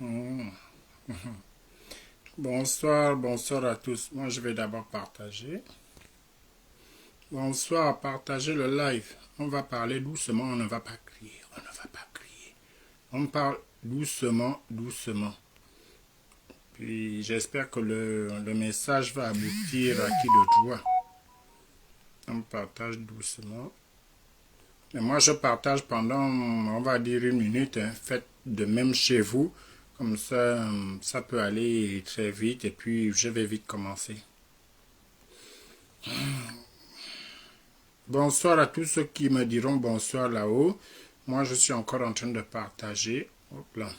Hmm. Bonsoir, bonsoir à tous. Moi, je vais d'abord partager. Bonsoir, partagez le live. On va parler doucement, on ne va pas crier, on ne va pas crier. On parle doucement, doucement. Puis j'espère que le message va aboutir à qui de droit. On partage doucement. Et moi, je partage pendant, on va dire, 1 minute. Hein. Faites de même chez vous. Comme ça peut aller très vite. Et puis, je vais vite commencer. Bonsoir à tous ceux qui me diront bonsoir là-haut. Moi, je suis encore en train de partager. Hop là.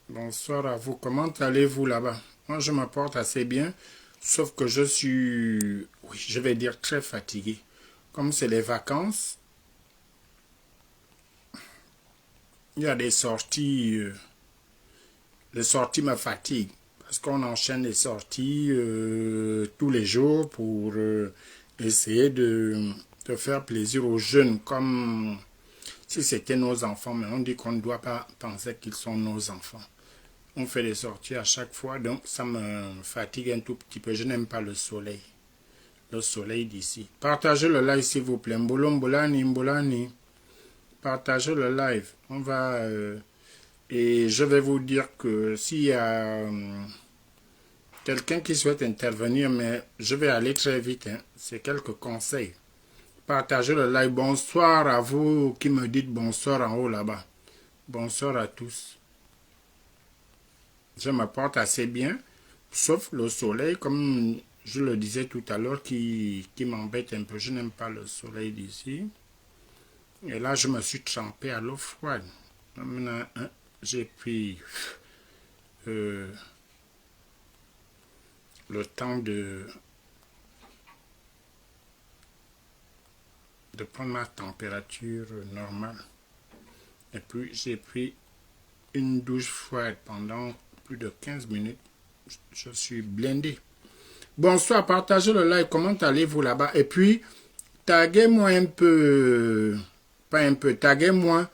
Bonsoir à vous. Comment allez-vous là-bas? Moi, je me porte assez bien. Sauf que je suis, oui, je vais dire très fatigué. Comme c'est les vacances, il y a des sorties. Les sorties me fatiguent. Parce qu'on enchaîne les sorties tous les jours pour essayer de faire plaisir aux jeunes. Comme si c'était nos enfants. Mais on dit qu'on ne doit pas penser qu'ils sont nos enfants. On fait des sorties à chaque fois. Donc ça me fatigue un tout petit peu. Je n'aime pas le soleil. Le soleil d'ici. Partagez le live s'il vous plaît. Mbolani, Mbolani. Partagez le live. On va... et je vais vous dire que s'il y a quelqu'un qui souhaite intervenir, mais je vais aller très vite. Hein. C'est quelques conseils. Partagez le live. Bonsoir à vous qui me dites bonsoir en haut là-bas. Bonsoir à tous. Je me porte assez bien, sauf le soleil, comme je le disais tout à l'heure, qui m'embête un peu. Je n'aime pas le soleil d'ici. Et là, je me suis trempé à l'eau froide. Maintenant, hein, j'ai pris le temps de prendre ma température normale. Et puis, j'ai pris une douche froide pendant plus de 15 minutes. Je suis blindé. Bonsoir, partagez le live. Comment allez-vous là-bas? Et puis, taguez-moi un peu, pas un peu, taguez-moi,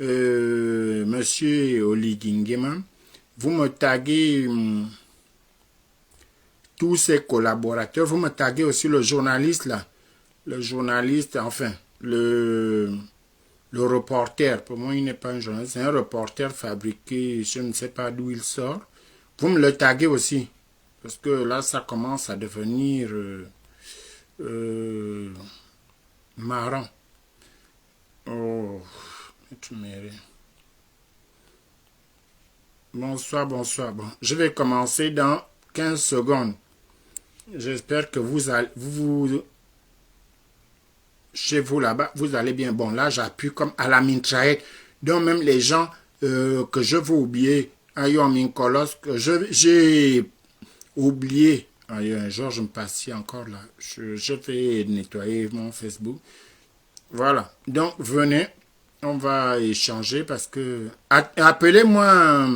monsieur Oligingema. Vous me taguez tous ses collaborateurs. Vous me taguez aussi le journaliste là. Le journaliste, enfin, le reporter. Pour moi, il n'est pas un journaliste, c'est un reporter fabriqué, je ne sais pas d'où il sort. Vous me le taguez aussi. Parce que là, ça commence à devenir marrant. Oh, tu mérites. Bonsoir, bonsoir. Bon, je vais commencer dans 15 secondes. J'espère que chez vous là-bas, vous allez bien. Bon, là, j'appuie comme à la mitraillette. Donc, même les gens que je veux oublier, ayant mis colosse, que j'ai oublié. Un jour, je me passe encore là. Je vais nettoyer mon Facebook. Voilà. Donc, venez. On va échanger parce que... Appelez-moi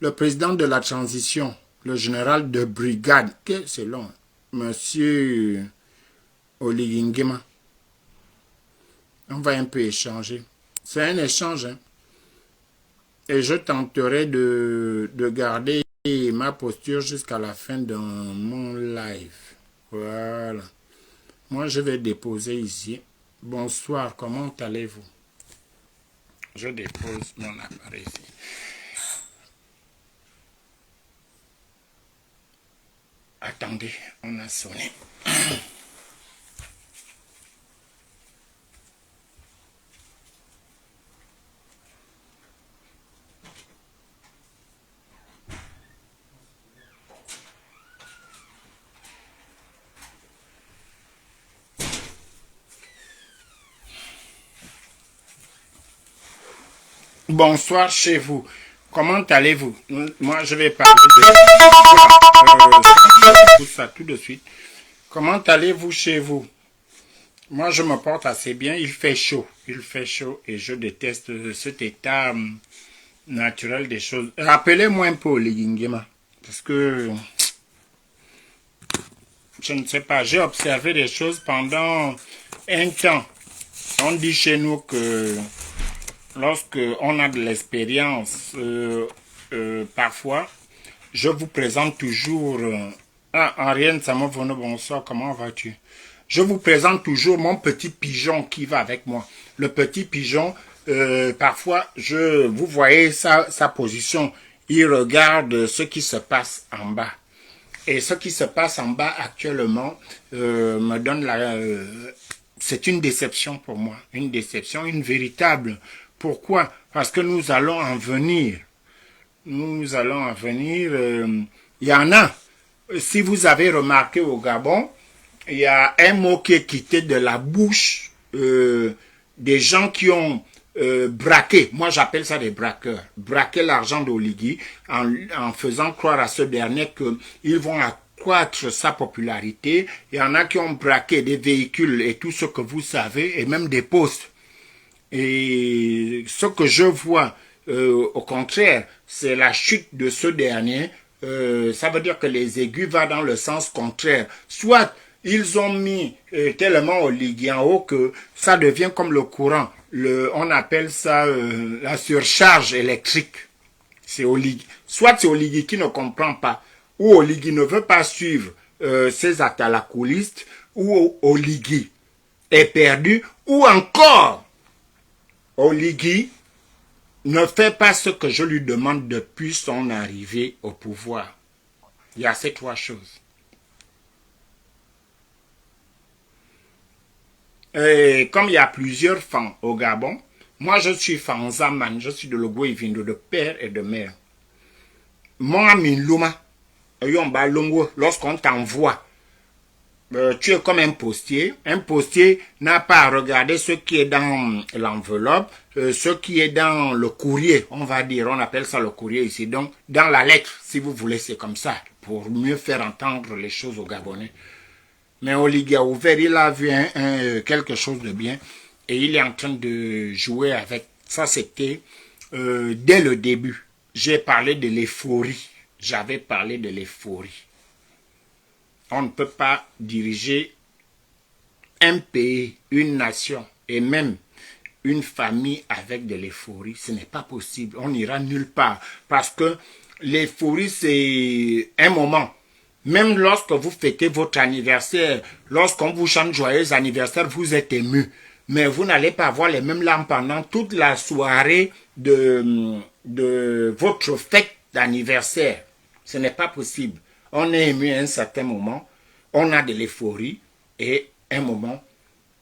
le président de la transition, le général de brigade. C'est long. Monsieur Oligingema. On va un peu échanger. C'est un échange. Hein. Et je tenterai de garder ma posture jusqu'à la fin de mon live. Voilà. Moi, je vais déposer ici. Bonsoir, comment allez-vous? Je dépose mon appareil ici. Attendez, on a sonné. Bonsoir chez vous. Comment allez-vous? Moi, je vais parler de tout ça tout de suite. Comment allez-vous chez vous? Moi, je me porte assez bien. Il fait chaud. Il fait chaud et je déteste cet état naturel des choses. Rappelez-moi un peu, Ligingema. Parce que, je ne sais pas, j'ai observé des choses pendant un temps. On dit chez nous que lorsque on a de l'expérience, parfois, je vous présente toujours... Ariane Samovono, bonsoir, comment vas-tu? Je vous présente toujours mon petit pigeon qui va avec moi. Le petit pigeon, parfois, vous voyez sa position. Il regarde ce qui se passe en bas. Et ce qui se passe en bas actuellement me donne c'est une déception pour moi. Une déception, une véritable. Pourquoi? Parce que nous allons en venir. Nous allons en venir. Il y en a. Si vous avez remarqué au Gabon, il y a un mot qui est quitté de la bouche des gens qui ont braqué, moi j'appelle ça des braqueurs, braquer l'argent d'Oligui en faisant croire à ce dernier qu'ils vont accroître sa popularité. Il y en a qui ont braqué des véhicules et tout ce que vous savez, et même des postes. Et ce que je vois, au contraire, c'est la chute de ce dernier. Ça veut dire que les aigus vont dans le sens contraire. Soit ils ont mis tellement Oligui en haut que ça devient comme le courant. On appelle ça la surcharge électrique. C'est Oligui. Soit c'est Oligui qui ne comprend pas, ou Oligui ne veut pas suivre ses atalakoulistes, ou Oligui est perdu, ou encore Oligui ne fait pas ce que je lui demande depuis son arrivée au pouvoir. Il y a ces trois choses. Et comme il y a plusieurs fans au Gabon, moi je suis fan Zaman, je suis de Logo et Vindo, de père et de mère. Mon ami Luma, lorsqu'on t'envoie, tu es comme un postier. Un postier n'a pas à regarder ce qui est dans l'enveloppe, ce qui est dans le courrier, on va dire, on appelle ça le courrier ici. Donc, dans la lettre, si vous voulez, c'est comme ça, pour mieux faire entendre les choses aux Gabonais. Mais Oligui a ouvert, il a vu quelque chose de bien et il est en train de jouer avec. Ça, c'était dès le début. J'ai parlé de l'euphorie. J'avais parlé de l'euphorie. On ne peut pas diriger un pays, une nation et même une famille avec de l'euphorie. Ce n'est pas possible. On n'ira nulle part. Parce que l'euphorie, c'est un moment. Même lorsque vous fêtez votre anniversaire, lorsqu'on vous chante joyeux anniversaire, vous êtes ému. Mais vous n'allez pas avoir les mêmes larmes pendant toute la soirée de votre fête d'anniversaire. Ce n'est pas possible. On est ému à un certain moment, on a de l'euphorie et un moment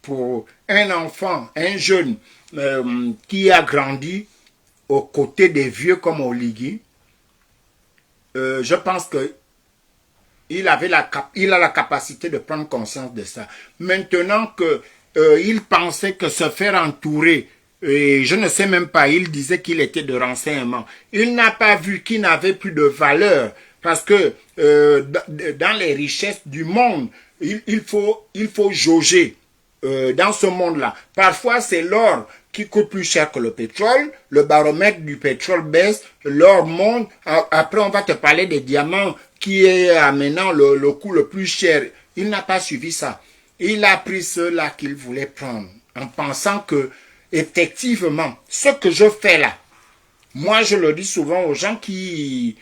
pour un enfant, un jeune qui a grandi aux côtés des vieux comme Oligui. Je pense que il a la capacité de prendre conscience de ça. Maintenant que il pensait que se faire entourer, et je ne sais même pas, il disait qu'il était de renseignement. Il n'a pas vu qu'il n'avait plus de valeur. Parce que dans les richesses du monde, il faut jauger dans ce monde-là. Parfois, c'est l'or qui coûte plus cher que le pétrole. Le baromètre du pétrole baisse, l'or monte. Après, on va te parler des diamants qui est maintenant le coût le plus cher. Il n'a pas suivi ça. Il a pris ceux-là qu'il voulait prendre en pensant que, effectivement, ce que je fais là, moi, je le dis souvent aux gens qui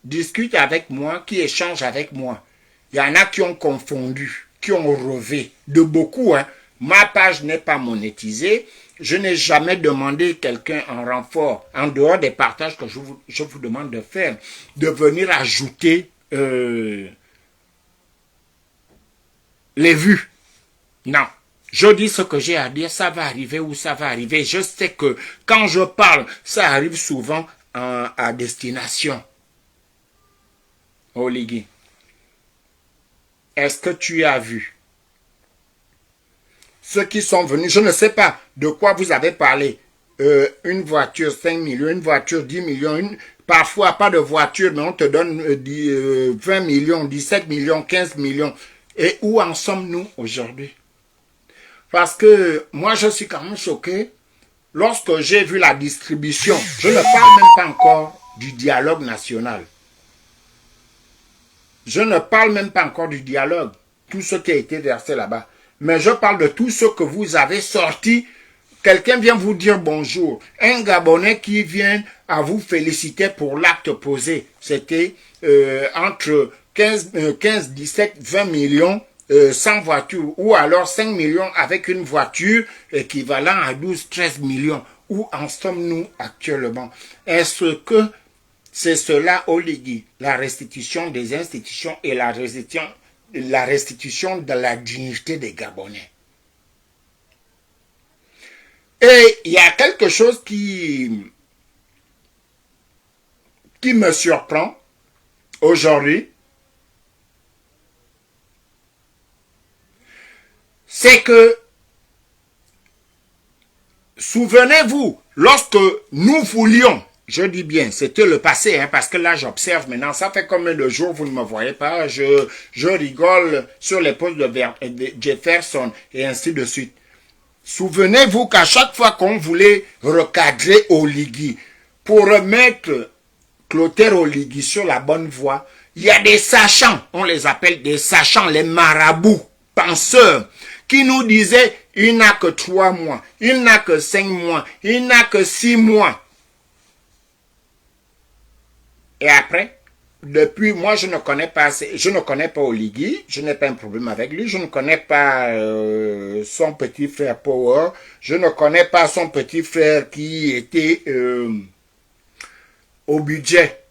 discutent avec moi, qui échangent avec moi. Il y en a qui ont confondu, qui ont rêvé, de beaucoup. Hein. Ma page n'est pas monétisée. Je n'ai jamais demandé quelqu'un en renfort, en dehors des partages que je vous demande de faire, de venir ajouter les vues. Non. Je dis ce que j'ai à dire, ça va arriver ou ça va arriver. Je sais que quand je parle, ça arrive souvent à destination. Oligui, est-ce que tu as vu ceux qui sont venus, je ne sais pas de quoi vous avez parlé, une voiture 5 millions, une voiture 10 millions, parfois pas de voiture, mais on te donne 20 millions, 17 millions, 15 millions. Et où en sommes-nous aujourd'hui? Parce que moi, je suis quand même choqué. Lorsque j'ai vu la distribution, je ne parle même pas encore du dialogue national. Je ne parle même pas encore du dialogue, tout ce qui a été versé là-bas. Mais je parle de tout ce que vous avez sorti quelqu'un vient vous dire bonjour, un Gabonais qui vient à vous féliciter pour l'acte posé, c'était entre 15, 17, 20 millions sans voiture, ou alors 5 millions avec une voiture équivalent à 12, 13 millions. Où en sommes-nous actuellement? Est-ce que c'est cela, Oligui, la restitution des institutions et la restitution de la dignité des Gabonais? Et il y a quelque chose qui me surprend aujourd'hui, c'est que, souvenez-vous, lorsque nous voulions, je dis bien, c'était le passé, hein, parce que là j'observe maintenant, ça fait combien de jours vous ne me voyez pas, je rigole sur les postes de Jefferson et ainsi de suite. Souvenez-vous qu'à chaque fois qu'on voulait recadrer Oligui pour remettre Clotaire Oligui sur la bonne voie, il y a des sachants, on les appelle des sachants, les marabouts, penseurs, qui nous disaient, il n'a que 3 mois, il n'a que 5 mois, il n'a que 6 mois. Et après, depuis, moi je ne connais pas Oligui, je n'ai pas un problème avec lui, je ne connais pas son petit frère Power, je ne connais pas son petit frère qui était au budget.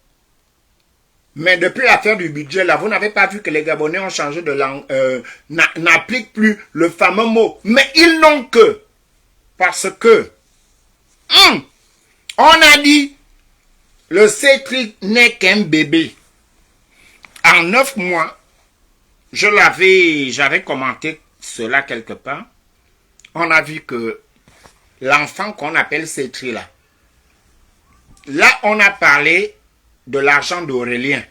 Mais depuis l'affaire du budget, là, vous n'avez pas vu que les Gabonais ont changé de langue, n'appliquent plus le fameux mot. Mais ils n'ont que, parce que, on a dit, le Cétric n'est qu'un bébé. En 9 mois, j'avais commenté cela quelque part. On a vu que l'enfant qu'on appelle Cétric là, on a parlé de l'argent d'Aurélien.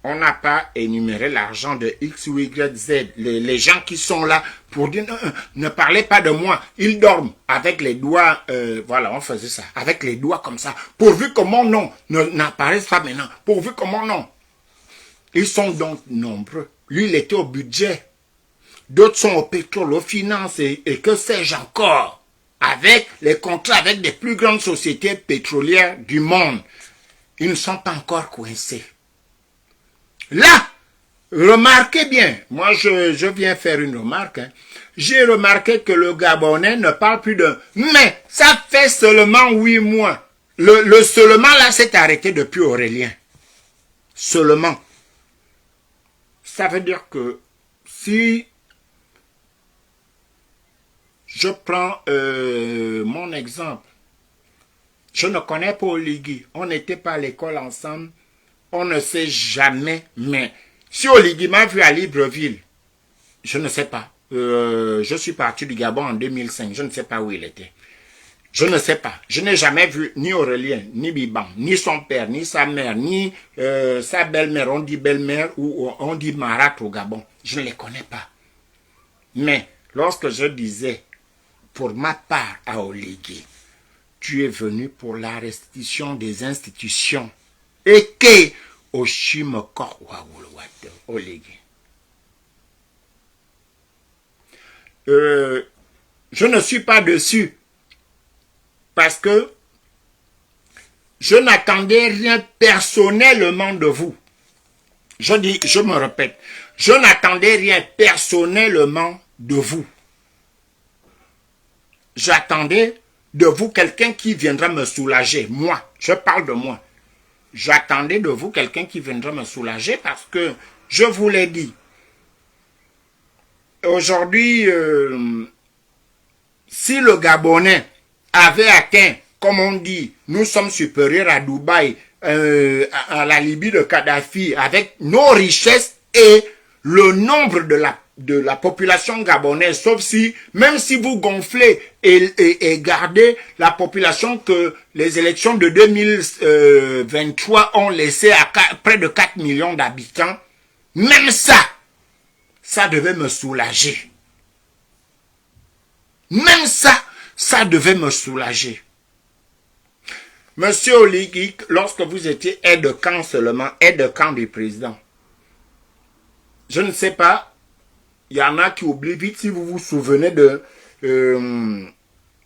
On n'a pas énuméré l'argent de X, Y, Z. Les gens qui sont là pour dire ne parlez pas de moi. Ils dorment avec les doigts, voilà, on faisait ça, avec les doigts comme ça. Pourvu que mon nom n'apparaisse pas maintenant. Pourvu que mon nom. Ils sont donc nombreux. Lui, il était au budget. D'autres sont au pétrole, aux finances et que sais-je encore. Avec les contrats avec des plus grandes sociétés pétrolières du monde. Ils ne sont pas encore coincés. Là, remarquez bien, moi je viens faire une remarque, hein. J'ai remarqué que le Gabonais ne parle plus de... Mais ça fait seulement 8 mois. Le seulement là s'est arrêté depuis Aurélien. Seulement. Ça veut dire que si je prends mon exemple, je ne connais pas Oligui, on n'était pas à l'école ensemble, on ne sait jamais, mais si Oligui m'a vu à Libreville, je ne sais pas. Je suis parti du Gabon en 2005, je ne sais pas où il était. Je ne sais pas. Je n'ai jamais vu ni Aurélien, ni Biban, ni son père, ni sa mère, ni sa belle-mère. On dit belle-mère ou on dit Marat au Gabon. Je ne les connais pas. Mais lorsque je disais, pour ma part à Oligui, tu es venu pour la restitution des institutions. Et que Oshimoko Wawulwate Oligui. Je ne suis pas dessus. Parce que je n'attendais rien personnellement de vous. Je me répète, je n'attendais rien personnellement de vous. J'attendais de vous quelqu'un qui viendra me soulager. Moi, je parle de moi. J'attendais de vous quelqu'un qui viendra me soulager parce que je vous l'ai dit. Aujourd'hui, si le Gabonais avait atteint, comme on dit, nous sommes supérieurs à Dubaï, à la Libye de Kadhafi, avec nos richesses et le nombre de la population gabonaise, sauf si, même si vous gonflez et gardez la population que les élections de 2023 ont laissé à près de 4 millions d'habitants, même ça devait me soulager. Même ça devait me soulager. Monsieur Oligui, lorsque vous étiez aide-de-camp seulement, aide-de-camp du président, je ne sais pas, il y en a qui oublient vite si vous vous souvenez de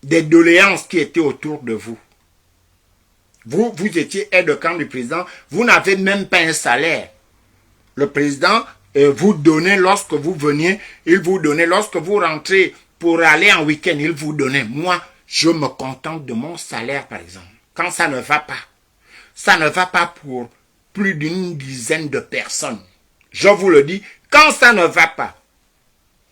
des doléances qui étaient autour de vous. Vous étiez aide-de-camp du président, vous n'avez même pas un salaire. Le président vous donnait lorsque vous veniez, il vous donnait lorsque vous rentrez pour aller en week-end, il vous donnait. Moi, je me contente de mon salaire, par exemple. Quand ça ne va pas, ça ne va pas pour plus d'une dizaine de personnes. Je vous le dis, quand ça ne va pas,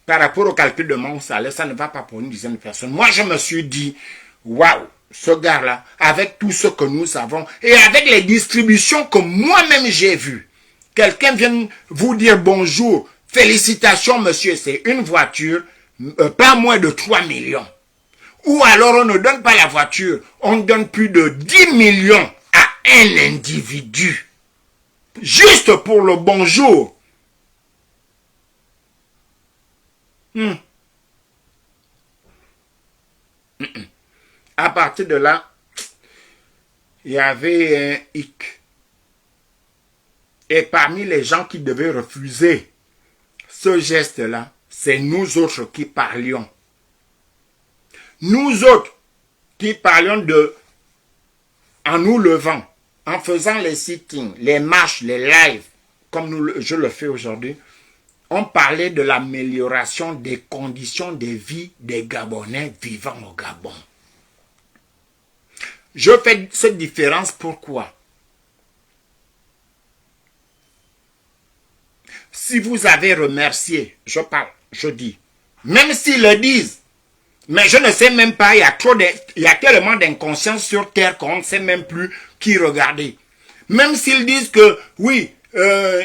par rapport au calcul de mon salaire, ça ne va pas pour une dizaine de personnes. Moi, je me suis dit, waouh, ce gars-là, avec tout ce que nous avons, et avec les distributions que moi-même j'ai vues, quelqu'un vient vous dire bonjour, félicitations monsieur, c'est une voiture, pas moins de 3 millions. Ou alors on ne donne pas la voiture, on donne plus de 10 millions à un individu. Juste pour le bonjour. À partir de là, il y avait un hic. Et parmi les gens qui devaient refuser ce geste-là, c'est nous autres qui parlions. Nous autres qui parlions en nous levant, en faisant les sittings, les marches, les lives, comme je le fais aujourd'hui, on parlait de l'amélioration des conditions de vie des Gabonais vivant au Gabon. Je fais cette différence pourquoi? Si vous avez remercié, je parle, je dis, même s'ils le disent, mais je ne sais même pas, il y a tellement d'inconscience sur terre qu'on ne sait même plus qui regarder. Même s'ils disent que, oui,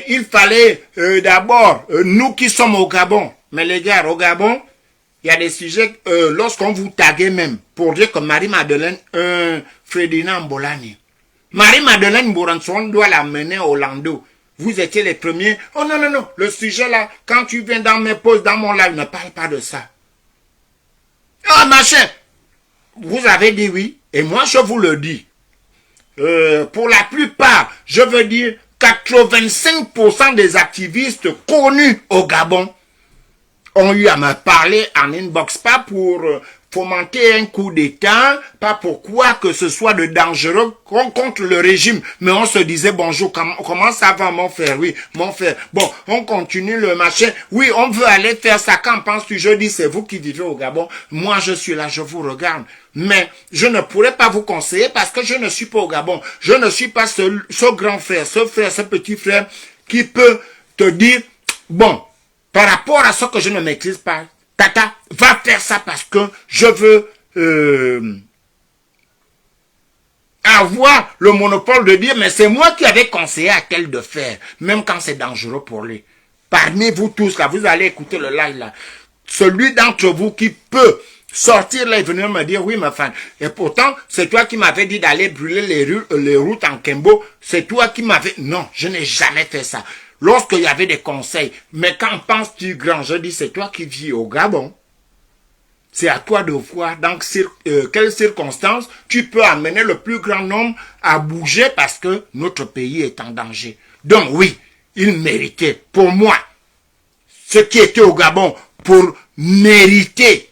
il fallait d'abord, nous qui sommes au Gabon, mais les gars, au Gabon, il y a des sujets, lorsqu'on vous taguait même, pour dire que Marie-Madeleine, Ferdinand Bolani, Marie-Madeleine Bouranson doit la mener au Lando. Vous étiez les premiers. Oh non, non, non, le sujet là, quand tu viens dans mes pauses, dans mon live, ne parle pas de ça. Ah, machin, vous avez dit oui, et moi je vous le dis. Pour la plupart, je veux dire 85% des activistes connus au Gabon ont eu à me parler en inbox, pas pour fomenter un coup d'État, pas pour quoi que ce soit de dangereux contre le régime. Mais on se disait bonjour, comment ça va mon frère? Oui, mon frère. Bon, on continue le machin. Oui, on veut aller faire ça. Quand penses-tu? Je dis, c'est vous qui vivez au Gabon. Moi, je suis là, je vous regarde. Mais je ne pourrais pas vous conseiller parce que je ne suis pas au Gabon. Je ne suis pas ce grand frère, ce petit frère qui peut te dire, bon, par rapport à ce que je ne maîtrise pas, Tata, va faire ça parce que je veux avoir le monopole de dire, mais c'est moi qui avais conseillé à tel de faire, même quand c'est dangereux pour lui. Parmi vous tous, là, vous allez écouter le live là. Celui d'entre vous qui peut sortir là et venir me dire, oui, ma femme. Et pourtant, c'est toi qui m'avais dit d'aller brûler les routes en Kembo. C'est toi qui m'avais... Non, je n'ai jamais fait ça. Lorsqu'il y avait des conseils, mais quand penses-tu grand? Je dis, c'est toi qui vis au Gabon. C'est à toi de voir dans quelles circonstances tu peux amener le plus grand nombre à bouger parce que notre pays est en danger. Donc oui, il méritait, pour moi, ceux qui étaient au Gabon, pour mériter.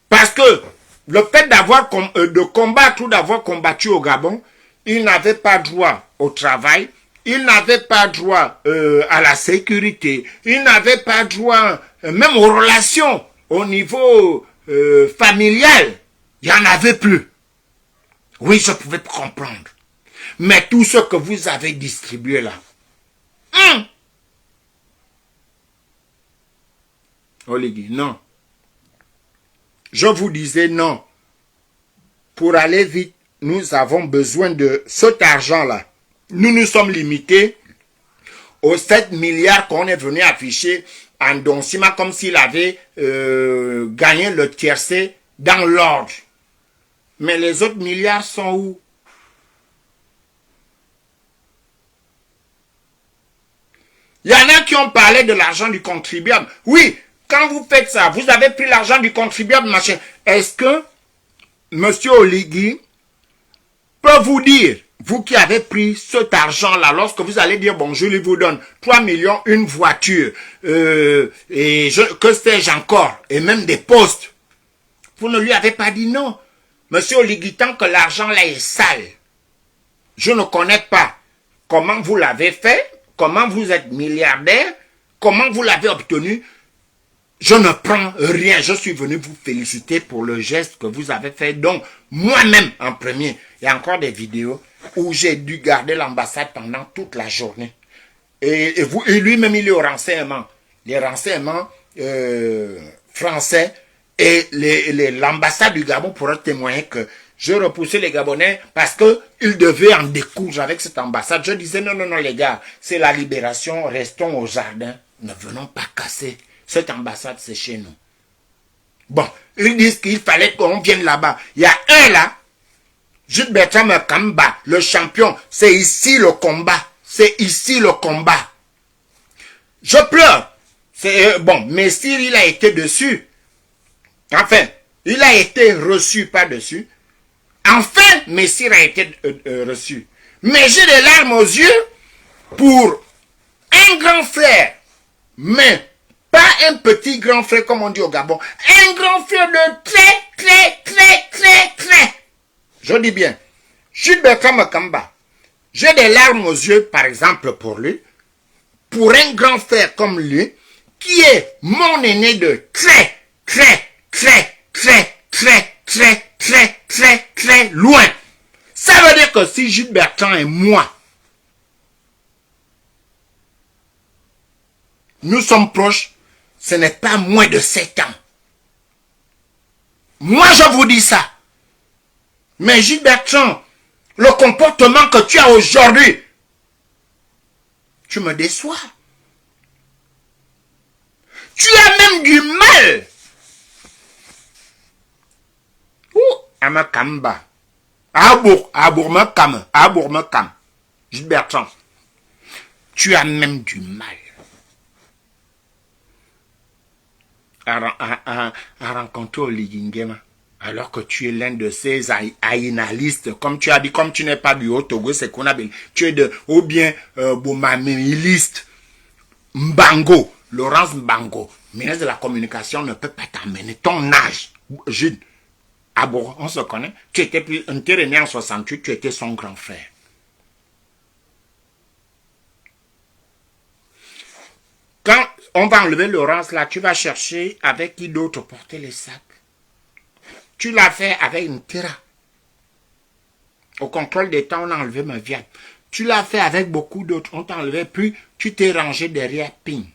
Parce que le fait de combattre ou d'avoir combattu au Gabon, ils n'avaient pas droit au travail, ils n'avaient pas droit à la sécurité, ils n'avaient pas droit même aux relations au niveau familial. Il n'y en avait plus. Oui, je pouvais comprendre. Mais tout ce que vous avez distribué là, Oligui, non. Je vous disais non. Pour aller vite, nous avons besoin de cet argent-là. Nous nous sommes limités aux 7 milliards qu'on est venu afficher en Don Sima comme s'il avait gagné le tiercé dans l'ordre. Mais les autres milliards sont où? Il y en a qui ont parlé de l'argent du contribuable. Oui, quand vous faites ça, vous avez pris l'argent du contribuable, machin. Est-ce que M. Oligui peut vous dire, vous qui avez pris cet argent-là, lorsque vous allez dire, bon, je lui vous donne 3 millions, une voiture, et que sais-je encore, et même des postes. Vous ne lui avez pas dit non. Monsieur Oligui, tant que l'argent là est sale, je ne connais pas comment vous l'avez fait, comment vous êtes milliardaire, comment vous l'avez obtenu. Je ne prends rien. Je suis venu vous féliciter pour le geste que vous avez fait. Donc, moi-même, en premier, il y a encore des vidéos où j'ai dû garder l'ambassade pendant toute la journée. Et lui-même, il est au renseignement. Les renseignements français et l'ambassade du Gabon pourraient témoigner que je repoussais les Gabonais parce qu'ils devaient en découdre avec cette ambassade. Je disais, non, non, non, les gars, c'est la libération, restons au jardin. Ne venons pas casser. Cette ambassade, c'est chez nous. Bon, ils disent qu'il fallait qu'on vienne là-bas. Il y a un là, Jules Bertrand Kamba, le champion. C'est ici le combat. C'est ici le combat. Je pleure. Bon, Messire, il a été dessus. Enfin, il a été reçu, pas dessus. Enfin, Messire a été reçu. Mais j'ai des larmes aux yeux pour un grand frère. Mais pas un petit grand frère comme on dit au Gabon. Un grand frère de très. Je dis bien. Jules Bertrand Kamba. J'ai des larmes aux yeux, par exemple, pour lui. Pour un grand frère comme lui, qui est mon aîné de très loin. Ça veut dire que si Jules Bertrand et moi, nous sommes proches, ce n'est pas moins de 7 ans. Moi, je vous dis ça. Mais Jules Bertrand, le comportement que tu as aujourd'hui, tu me déçois. Tu as même du mal. Amakamba. Abourmekam. Jules Bertrand. Tu as même du mal à rencontrer Oligui Nguema. Alors que tu es l'un de ces aïnalistes, comme tu as dit, comme tu n'es pas du Haut-Togo, c'est qu'on appelle, tu es de, ou bien, Boumamiliste, Mbango, Laurence Mbango, ministre de la Communication, ne peut pas t'amener. Ton âge, Jules, on se connaît, tu étais né en 68, tu étais son grand frère. Quand on va enlever Laurence là, tu vas chercher avec qui d'autre porter les sacs. Tu l'as fait avec une Tira. Au contrôle d'État, on a enlevé ma viande. Tu l'as fait avec beaucoup d'autres. On t'a enlevé, puis tu t'es rangé derrière Ping.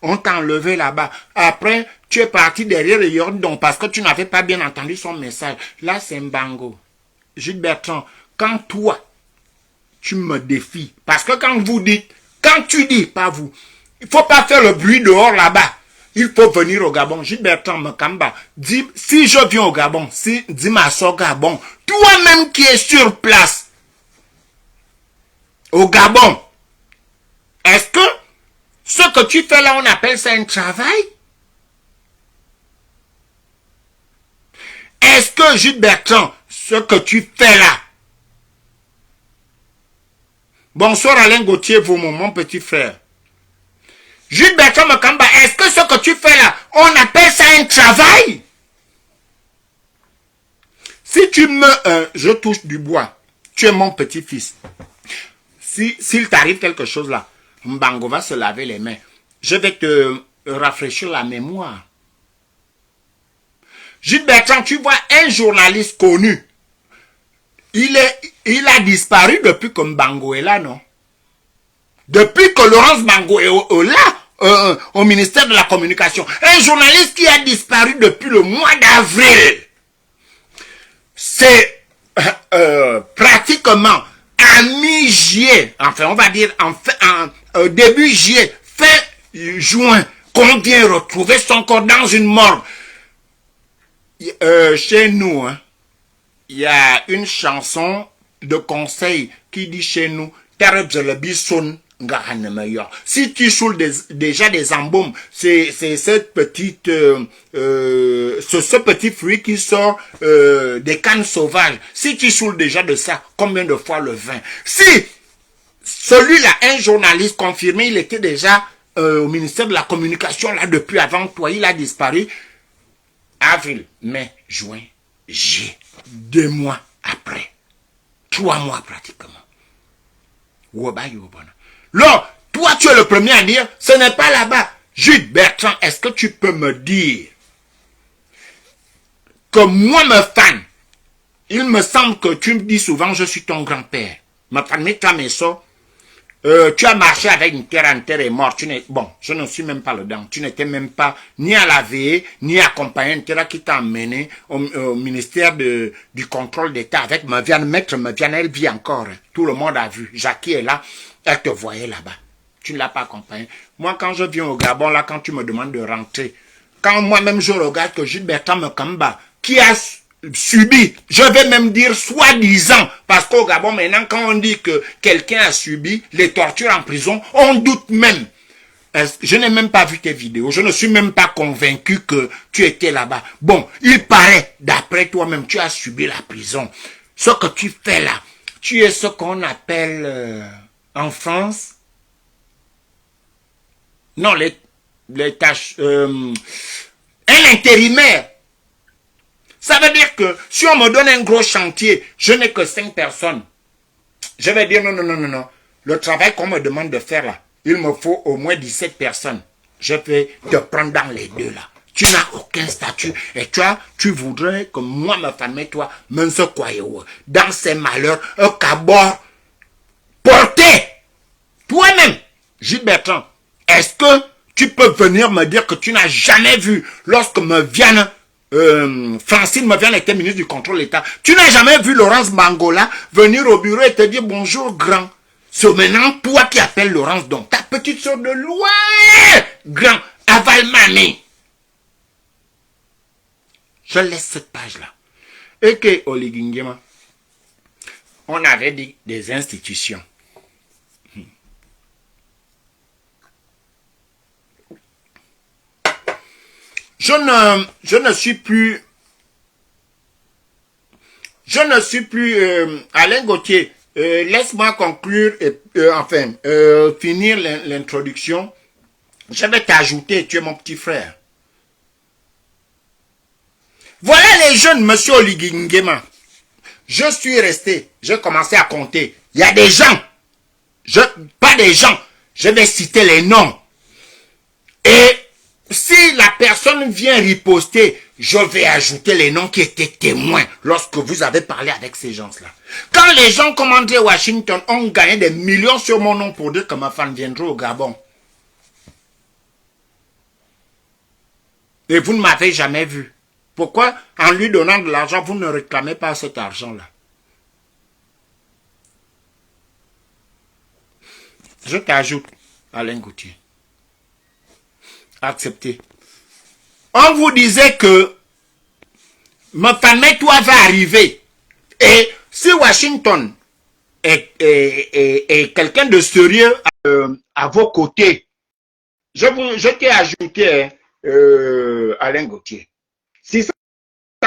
On t'a enlevé là-bas. Après, tu es parti derrière le Yordon parce que tu n'avais pas bien entendu son message. Là, c'est Mbango. Jules Bertrand, quand toi, tu me défies, parce que quand tu dis, pas vous, il ne faut pas faire le bruit dehors là-bas. Il faut venir au Gabon. Jules Bertrand Mekamba, dis, si je viens au Gabon, dis-moi au Gabon, toi-même qui es sur place, au Gabon, est-ce que ce que tu fais là, on appelle ça un travail? Est-ce que, Jules Bertrand, ce que tu fais là, bonsoir Alain Gauthier, mon petit frère. Jules Bertrand Mekamba, est-ce que ce que tu fais là, on appelle ça un travail? Si tu je touche du bois, tu es mon petit-fils. S'il t'arrive quelque chose là, Mbango va se laver les mains. Je vais te rafraîchir la mémoire. Jules Bertrand, tu vois un journaliste connu. Il a disparu depuis que Mbango est là, non? Depuis que Laurence Mbango est là, au ministère de la Communication. Un journaliste qui a disparu depuis le mois d'avril. C'est pratiquement à mi-juillet, enfin on va dire en début juillet, fin juin, qu'on vient retrouver son corps dans une morgue. Chez nous, hein, il y a une chanson de conseil qui dit chez nous, si tu saoules déjà des embaumes, c'est cette petite, ce petit fruit qui sort des cannes sauvages. Si tu saoules déjà de ça, combien de fois le vin? Si celui-là, un journaliste confirmé, il était déjà au ministère de la Communication là depuis avant toi, il a disparu. Avril, mai, juin, juillet. 2 mois après. 3 mois pratiquement. Là, toi, tu es le premier à dire, ce n'est pas là-bas. Jude Bertrand, est-ce que tu peux me dire que moi, me fan, il me semble que tu me dis souvent, je suis ton grand-père. Ma famille, ta maison, tu as marché avec une terre en terre et mort. Bon, je ne suis même pas dedans. Tu n'étais même pas ni à la veille, ni accompagné une terre qui t'a emmené au ministère du contrôle d'État avec Maviane. Maître Maviane, elle vit encore. Tout le monde a vu. Jackie est là. Elle te voyait là-bas. Tu ne l'as pas accompagné. Moi, quand je viens au Gabon, là, quand tu me demandes de rentrer, quand moi-même je regarde que Jude Bertrand Mekamba, qui a subi, je vais même dire soi-disant, parce qu'au Gabon maintenant quand on dit que quelqu'un a subi les tortures en prison, on doute même. Je n'ai même pas vu tes vidéos, je ne suis même pas convaincu que tu étais là-bas. Bon, il paraît, d'après toi-même, tu as subi la prison. Ce que tu fais là, tu es ce qu'on appelle en France, non, les tâches, un intérimaire. Ça veut dire que si on me donne un gros chantier, je n'ai que 5 personnes. Je vais dire non. Le travail qu'on me demande de faire là, il me faut au moins 17 personnes. Je vais te prendre dans les deux là. Tu n'as aucun statut. Et tu voudrais que moi, ma famille, toi, même ce quoi, dans ces malheurs, un cabord porté. Toi-même, Jude Bertrand, est-ce que tu peux venir me dire que tu n'as jamais vu lorsque me viennent Francine Meviane était ministre du contrôle de l'État. Tu n'as jamais vu Laurence Bangola venir au bureau et te dire bonjour grand. C'est maintenant toi qui appelles Laurence donc. Ta petite soeur de loin, grand, avalmané. Je laisse cette page-là. Et que Oligingema, on avait dit des institutions. Je ne suis plus Alain Gauthier. Laisse-moi conclure et finir l'introduction. Je vais t'ajouter, tu es mon petit frère. Voilà les jeunes, monsieur Oligingema. Je suis resté, j'ai commencé à compter. Il y a des gens, pas des gens, je vais citer les noms. Et si la personne vient riposter, je vais ajouter les noms qui étaient témoins lorsque vous avez parlé avec ces gens-là. Quand les gens comme André Washington ont gagné des millions sur mon nom pour dire que ma femme viendra au Gabon. Et vous ne m'avez jamais vu. Pourquoi, en lui donnant de l'argent, vous ne réclamez pas cet argent-là? Je t'ajoute, Alain Gauthier. Accepté. On vous disait que ma famille, toi, va arriver. Et si Washington est quelqu'un de sérieux à vos côtés, je t'ai ajouté Alain Gauthier. Si ça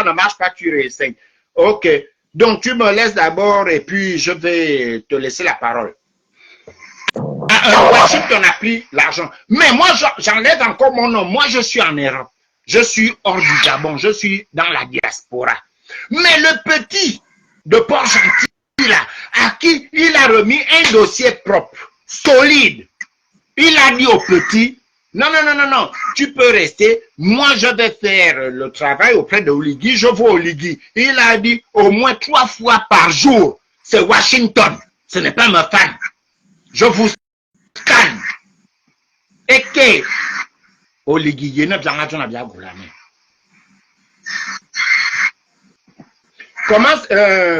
ne marche pas, tu réessayes. Ok. Donc, tu me laisses d'abord et puis je vais te laisser la parole. Washington a pris l'argent. Mais moi, j'enlève encore mon nom. Moi, je suis en Europe. Je suis hors du Gabon. Je suis dans la diaspora. Mais le petit de Port-Gentil, là, à qui il a remis un dossier propre, solide, il a dit au petit, non, tu peux rester. Moi, je vais faire le travail auprès de Oligui. Je vais au Oligui. Il a dit au moins 3 fois par jour. C'est Washington. Ce n'est pas ma femme. Je vous scanne. Et que Oligui ne vient pas bien goulami. Comment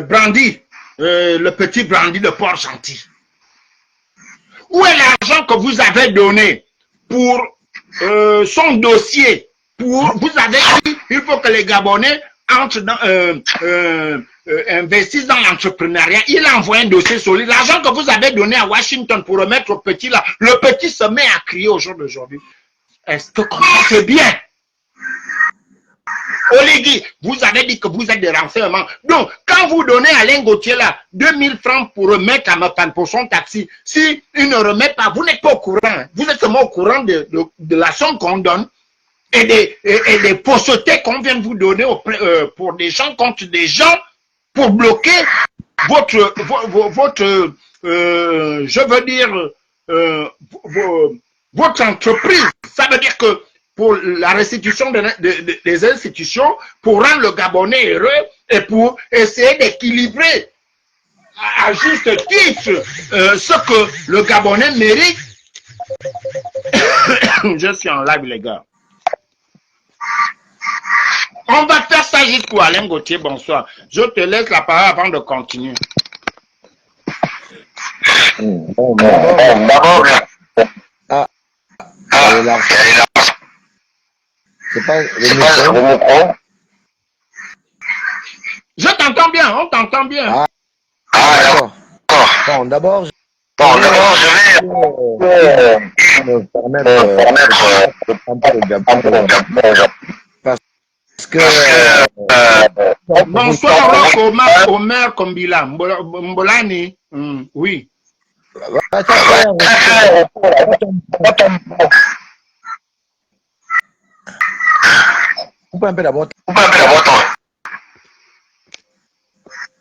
Brandy, le petit Brandy de Port-Gentil? Où est l'argent que vous avez donné pour son dossier? Vous avez dit il faut que les Gabonais entrent dans investissent dans l'entrepreneuriat. Il a envoyé un dossier solide. L'argent que vous avez donné à Washington pour remettre au petit là, le petit se met à crier au jour d'aujourd'hui. Est-ce que comme ça c'est bien? Oligui, vous avez dit que vous êtes des renseignements. Donc, quand vous donnez à Alain Gauthier là 2000 francs pour remettre à ma femme pour son taxi, si il ne remet pas, vous n'êtes pas au courant. Hein. Vous êtes seulement au courant de la somme qu'on donne. et des faussetés qu'on vient de vous donner pour des gens contre des gens pour bloquer votre je veux dire, votre entreprise. Ça veut dire que pour la restitution des institutions, pour rendre le Gabonais heureux et pour essayer d'équilibrer à juste titre ce que le Gabonais mérite. Je suis en live, les gars. On va faire ça jusqu'où, Alain Gauthier, bonsoir. Je te laisse la parole avant de continuer. D'abord, c'est pas le micro. Je t'entends bien, on t'entend bien. D'accord. Bon, d'abord, je vais me permettre un peu de Gabon. Parce que... Bonsoir, Omer Kombila, Mbolani. Oui. Un peu d'abord.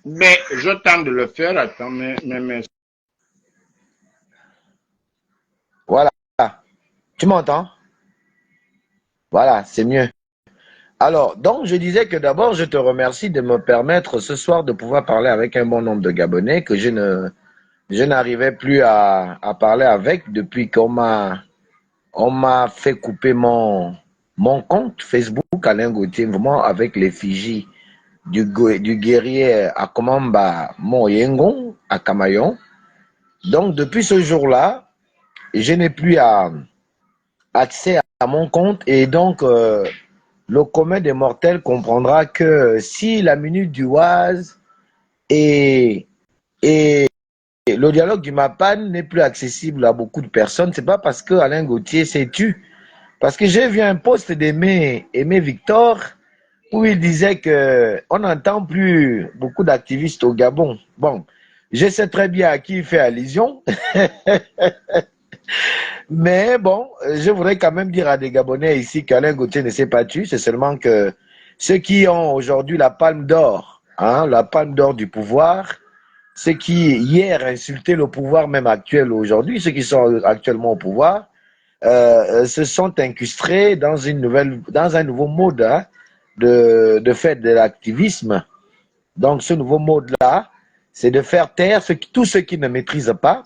Mais je tente de le faire. Attends, mais... Voilà. Tu m'entends? Voilà, c'est mieux. Alors, donc, je disais que d'abord, je te remercie de me permettre ce soir de pouvoir parler avec un bon nombre de Gabonais que je n'arrivais plus à parler avec depuis qu'on m'a fait couper mon compte Facebook, Alain Gauthier, vraiment avec l'effigie du guerrier Akomamba Moyengon à Camayon. Donc, depuis ce jour-là, je n'ai plus accès à mon compte et donc le commun des mortels comprendra que si la minute du Oise et le dialogue du Mapan n'est plus accessible à beaucoup de personnes, c'est pas parce que Alain Gauthier s'est tu. Parce que j'ai vu un post d'Aimé Victor où il disait qu'on n'entend plus beaucoup d'activistes au Gabon. Bon, je sais très bien à qui il fait allusion. Mais bon, je voudrais quand même dire à des Gabonais ici qu'Alain Gauthier ne s'est pas tué. C'est seulement que ceux qui ont aujourd'hui la palme d'or, la palme d'or du pouvoir, ceux qui hier insultaient le pouvoir même actuel aujourd'hui, ceux qui sont actuellement au pouvoir, se sont incrustés dans un nouveau mode de fait de l'activisme. Donc ce nouveau mode-là, c'est de faire taire tous ceux qui ne maîtrisent pas.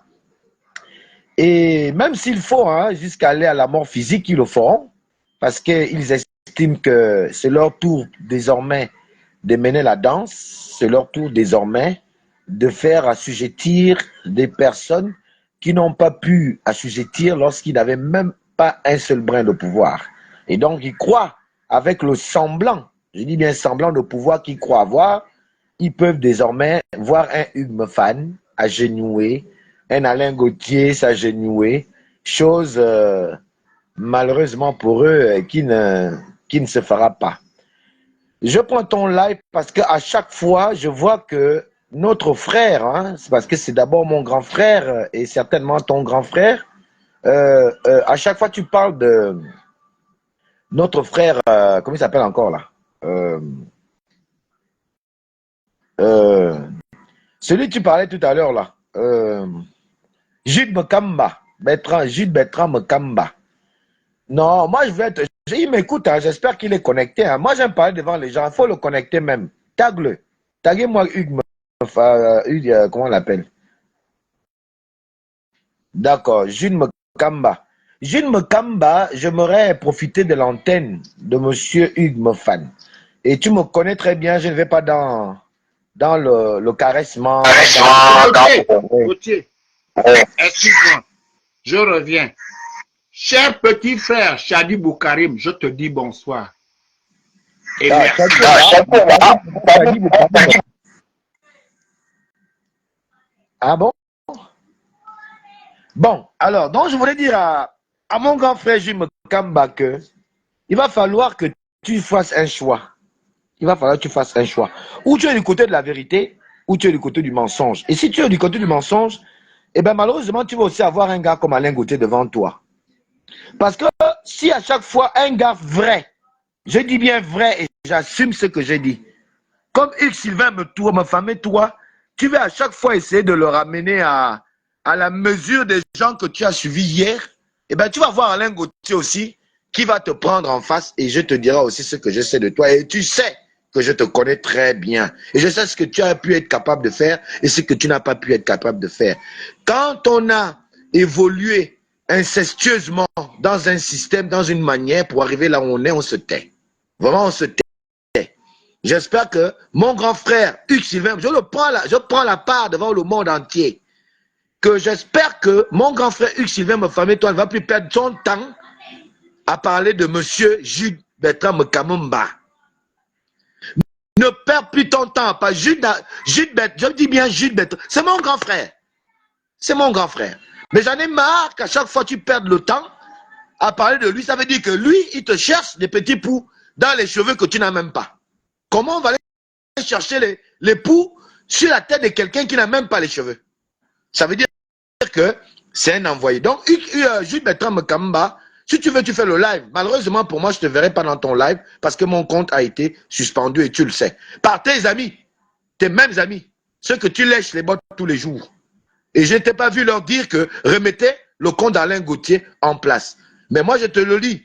Et même s'il faut jusqu'à aller à la mort physique, ils le feront, parce qu'ils estiment que c'est leur tour désormais de mener la danse, c'est leur tour désormais de faire assujettir des personnes qui n'ont pas pu assujettir lorsqu'ils n'avaient même pas un seul brin de pouvoir. Et donc ils croient, avec le semblant, je dis bien semblant de pouvoir qu'ils croient avoir, ils peuvent désormais voir un Hugues Mofan agenoué, un Alain Gauthier s'agenouer, chose malheureusement pour eux qui ne se fera pas. Je prends ton live parce qu'à chaque fois, je vois que notre frère, c'est parce que c'est d'abord mon grand frère et certainement ton grand frère, à chaque fois tu parles de notre frère, comment il s'appelle encore là celui que tu parlais tout à l'heure là, Jude Mekamba, Jude Bertrand Mekamba. Non, moi je vais être. Il m'écoute, j'espère qu'il est connecté. Moi j'aime parler devant les gens, il faut le connecter même. Tag-le. Taguez-moi Hugues, comment on l'appelle? D'accord, Jude Mekamba. Jude Mekamba, j'aimerais profiter de l'antenne de monsieur Hugues Mofan. Et tu me connais très bien, je ne vais pas dans le caressement. Gauthier, excuse-moi, je reviens. Cher petit frère Chadi Boukarim, je te dis bonsoir. Et merci. Ah bon? Bon, alors, donc je voulais dire à mon grand frère Jim Kamba que il va falloir que tu fasses un choix. Il va falloir que tu fasses un choix. Ou tu es du côté de la vérité, ou tu es du côté du mensonge. Et si tu es du côté du mensonge, eh bien malheureusement, tu vas aussi avoir un gars comme Alain Gauthier devant toi. Parce que si à chaque fois un gars vrai, je dis bien vrai et j'assume ce que j'ai dit, comme X Sylvain me femme et toi, tu vas à chaque fois essayer de le ramener à la mesure des gens que tu as suivis hier, et bien tu vas voir Alain Gauthier aussi qui va te prendre en face et je te dirai aussi ce que je sais de toi. Et tu sais que je te connais très bien. Et je sais ce que tu as pu être capable de faire et ce que tu n'as pas pu être capable de faire. Quand on a évolué incestueusement dans un système, dans une manière, pour arriver là où on est, on se tait. Vraiment, on se tait. J'espère que mon grand frère Hugues Sylvain, je prends la part devant le monde entier, que j'espère que mon grand frère Hugues Sylvain, ma famille, toi, ne va plus perdre son temps à parler de monsieur Jude Bertrand Kamumba. Ne perds plus ton temps, pas Jude Bertrand, je dis bien Jude Bertrand, c'est mon grand frère. C'est mon grand frère. Mais j'en ai marre qu'à chaque fois tu perdes le temps à parler de lui. Ça veut dire que lui, il te cherche des petits poux dans les cheveux que tu n'as même pas. Comment on va aller chercher les poux sur la tête de quelqu'un qui n'a même pas les cheveux? Ça veut dire que c'est un envoyé. Donc, Jude Bertrand Mekamba, si tu veux, tu fais le live. Malheureusement, pour moi, je ne te verrai pas dans ton live parce que mon compte a été suspendu et tu le sais. Par tes amis, tes mêmes amis, ceux que tu lèches les bottes tous les jours. Et je ne t'ai pas vu leur dire que remettez le compte d'Alain Gauthier en place. Mais moi, je te le dis,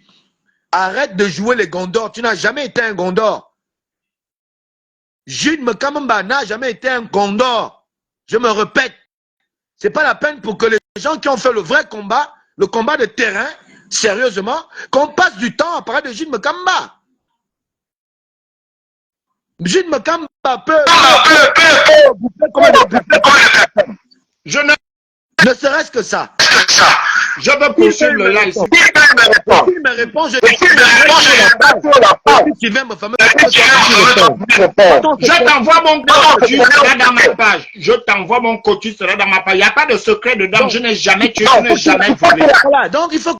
arrête de jouer les Gondors. Tu n'as jamais été un Gondor. Jude Mekamba n'a jamais été un Gondor. Je me répète. Ce n'est pas la peine pour que les gens qui ont fait le vrai combat, le combat de terrain, sérieusement, qu'on passe du temps à parler de Jude Mekamba. Jude Mekamba peut... Je ne serait-ce que ça. Je veux poursuivre le live. S'il me répond, je t'envoie mon coach, tu seras dans ma page. Je t'envoie mon coach, tu seras dans ma page. Il n'y a pas de secret dedans. Je n'ai jamais tué, je n'ai jamais volé. Voilà, donc il faut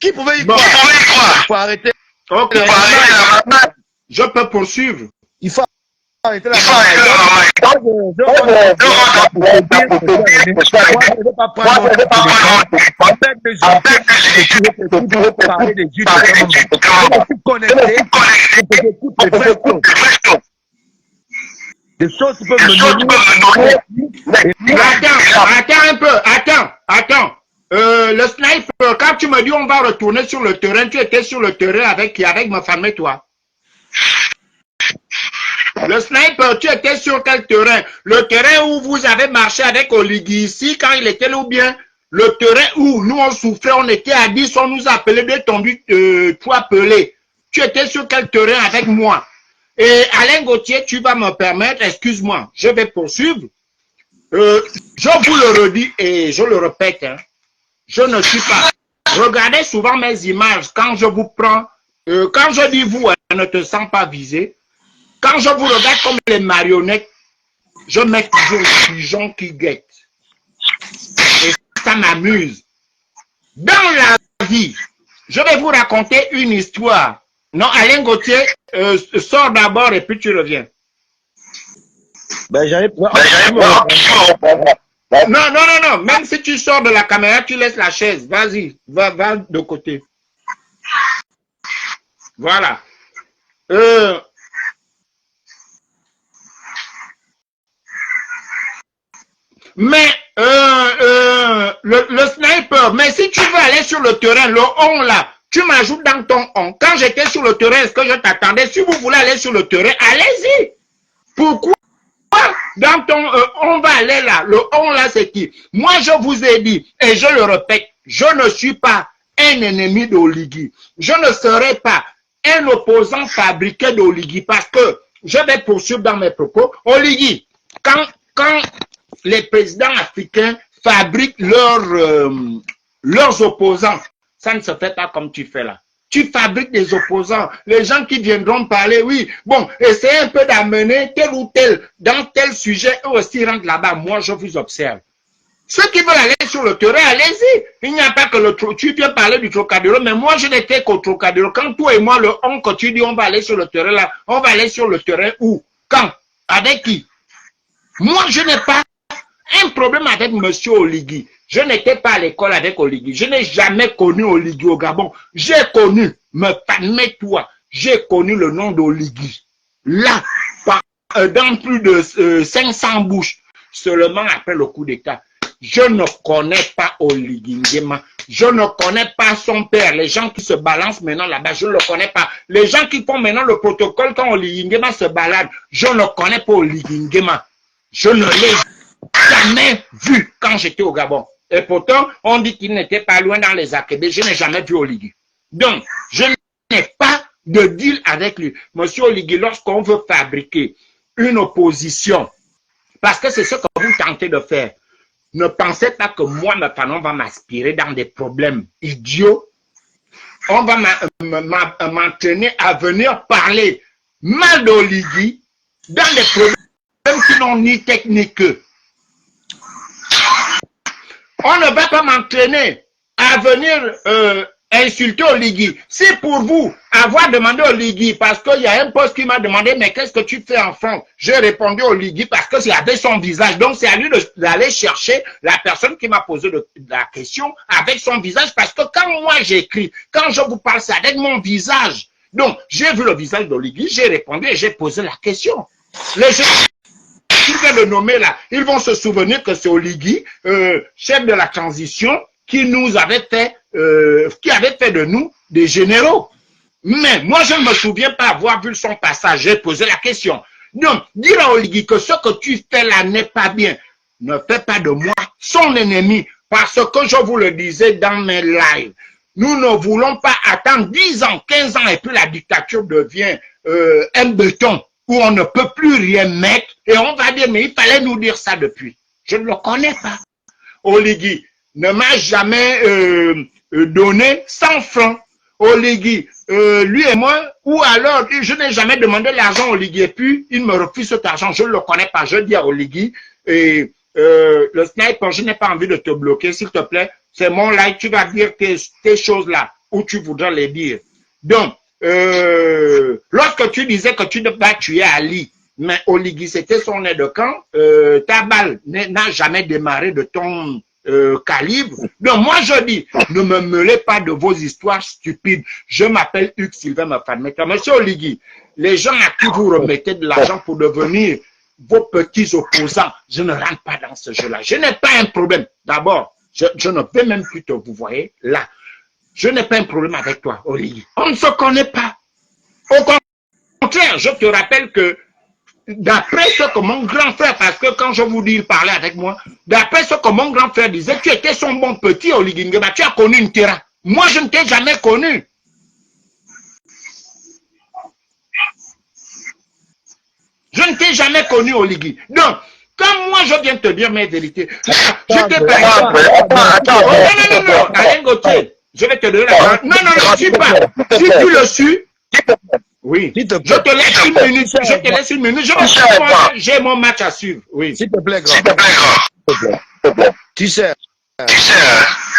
qui pouvait y croire? Il faut arrêter. Ok. Je peux poursuivre. Il faut arrêter la des choses qui peuvent me Attends un peu, attends. Le sniper, quand tu me dis on va retourner sur le terrain, tu étais sur le terrain avec ma femme et toi. Le sniper, tu étais sur quel terrain? Le terrain où vous avez marché avec Oligui ici quand il était là ou bien le terrain où nous on souffrait, on était à 10, on nous appelait détendu, toi pelé. Tu étais sur quel terrain avec moi? Et Alain Gauthier, tu vas me permettre, excuse-moi, je vais poursuivre. Je vous le redis et je le répète, hein. Je ne suis pas. Regardez souvent mes images quand je vous prends. Quand je dis vous, ne te sens pas visé. Quand je vous regarde comme les marionnettes, je mets toujours les pigeons qui guettent. Et ça m'amuse. Dans la vie, je vais vous raconter une histoire. Non, Alain Gauthier, sors d'abord et puis tu reviens. Non. Même si tu sors de la caméra, tu laisses la chaise. Vas-y, va de côté. Voilà. Mais le sniper, mais si tu veux aller sur le terrain, le on là, tu m'ajoutes dans ton on. Quand j'étais sur le terrain, est-ce que je t'attendais? Si vous voulez aller sur le terrain, allez-y. Pourquoi? Dans ton on va aller là. Le on là, c'est qui? Moi, je vous ai dit, et je le répète, je ne suis pas un ennemi d'Oligui. Je ne serai pas un opposant fabriqué d'Oligui parce que je vais poursuivre dans mes propos. Oligui, quand les présidents africains fabriquent leurs opposants, ça ne se fait pas comme tu fais là. Tu fabriques des opposants. Les gens qui viendront parler, oui, bon, essayez un peu d'amener tel ou tel dans tel sujet, eux aussi rentrent là-bas. Moi, je vous observe. Ceux qui veulent aller sur le terrain, allez-y. Il n'y a pas que tu viens parler du Trocadéro, mais moi, je n'étais qu'au Trocadéro. Quand toi et moi, que tu dis, on va aller sur le terrain là, on va aller sur le terrain où? Quand? Avec qui? Moi, je n'ai pas un problème avec monsieur Oligui. Je n'étais pas à l'école avec Oligui. Je n'ai jamais connu Oligui au Gabon. J'ai connu, toi, j'ai connu le nom d'Oligui. Là, dans plus de 500 bouches, seulement après le coup d'État. Je ne connais pas Oligui Nguema. Je ne connais pas son père. Les gens qui se balancent maintenant là-bas, je ne le connais pas. Les gens qui font maintenant le protocole quand Oligui Nguema se balade, je ne connais pas Oligui Nguema. Je ne l'ai jamais vu quand j'étais au Gabon. Et pourtant, on dit qu'il n'était pas loin dans les Akébé. Je n'ai jamais vu Oligui. Donc, je n'ai pas de deal avec lui. Monsieur Oligui, lorsqu'on veut fabriquer une opposition, parce que c'est ce que vous tentez de faire, ne pensez pas que moi, maintenant, on va m'aspirer dans des problèmes idiots. On va m'entraîner à venir parler mal d'Oligui dans des problèmes qui n'ont ni technique. On ne va pas m'entraîner à venir insulter Oligui. Si pour vous, avoir demandé Oligui, parce qu'il y a un poste qui m'a demandé, mais qu'est-ce que tu fais en France? J'ai répondu Oligui parce que c'est avec son visage. Donc, c'est à lui d'aller chercher la personne qui m'a posé la question avec son visage. Parce que quand moi j'écris, quand je vous parle, c'est avec mon visage. Donc, j'ai vu le visage d'Oligui, j'ai répondu et j'ai posé la question. Les gens qui viennent de nommer là, ils vont se souvenir que c'est Oligui, chef de la transition, qui nous avait fait, qui avait fait de nous des généraux. Mais moi, je ne me souviens pas avoir vu son passage. J'ai posé la question. Donc, dire à Oligui que ce que tu fais là n'est pas bien. Ne fais pas de moi son ennemi. Parce que je vous le disais dans mes lives. Nous ne voulons pas attendre 10 ans, 15 ans et puis la dictature devient un béton où on ne peut plus rien mettre et on va dire, mais il fallait nous dire ça depuis. Je ne le connais pas. Oligui ne m'a jamais donné 100 francs. Oligui, lui et moi, ou alors, je n'ai jamais demandé l'argent à Oligui et puis il me refuse cet argent. Je ne le connais pas. Je dis à Oligui, et le sniper, je n'ai pas envie de te bloquer, s'il te plaît. C'est mon live, tu vas dire tes choses-là, où tu voudras les dire. Donc, lorsque tu disais que tu ne vas tuer Ali, mais Oligui, c'était son aide de camp, ta balle n'a jamais démarré de ton calibre. Donc, moi, je dis, ne me mêlez pas de vos histoires stupides. Je m'appelle Hugues Sylvain Mafameta. Monsieur Oligui, les gens à qui vous remettez de l'argent pour devenir vos petits opposants, je ne rentre pas dans ce jeu-là. Je n'ai pas un problème. D'abord, je ne peux même plus te vous voyez là. Je n'ai pas un problème avec toi, Oligui. On ne se connaît pas. Au contraire, je te rappelle que d'après ce que mon grand frère, parce que quand je vous dis, il parlait avec moi, d'après ce que mon grand frère disait, tu étais son bon petit, Oligui Nguema, tu as connu une terrain. Moi, je ne t'ai jamais connu. Je ne t'ai jamais connu, Oligui. Donc, quand moi, je viens te dire mes vérités, je t'ai pas... Non, Alain Gauthier, je vais te donner la parole. Non, tu pas. Si tu le suis, oui, je te laisse une minute, j'ai mon match à suivre, oui. S'il te plaît, grand. Tu sais,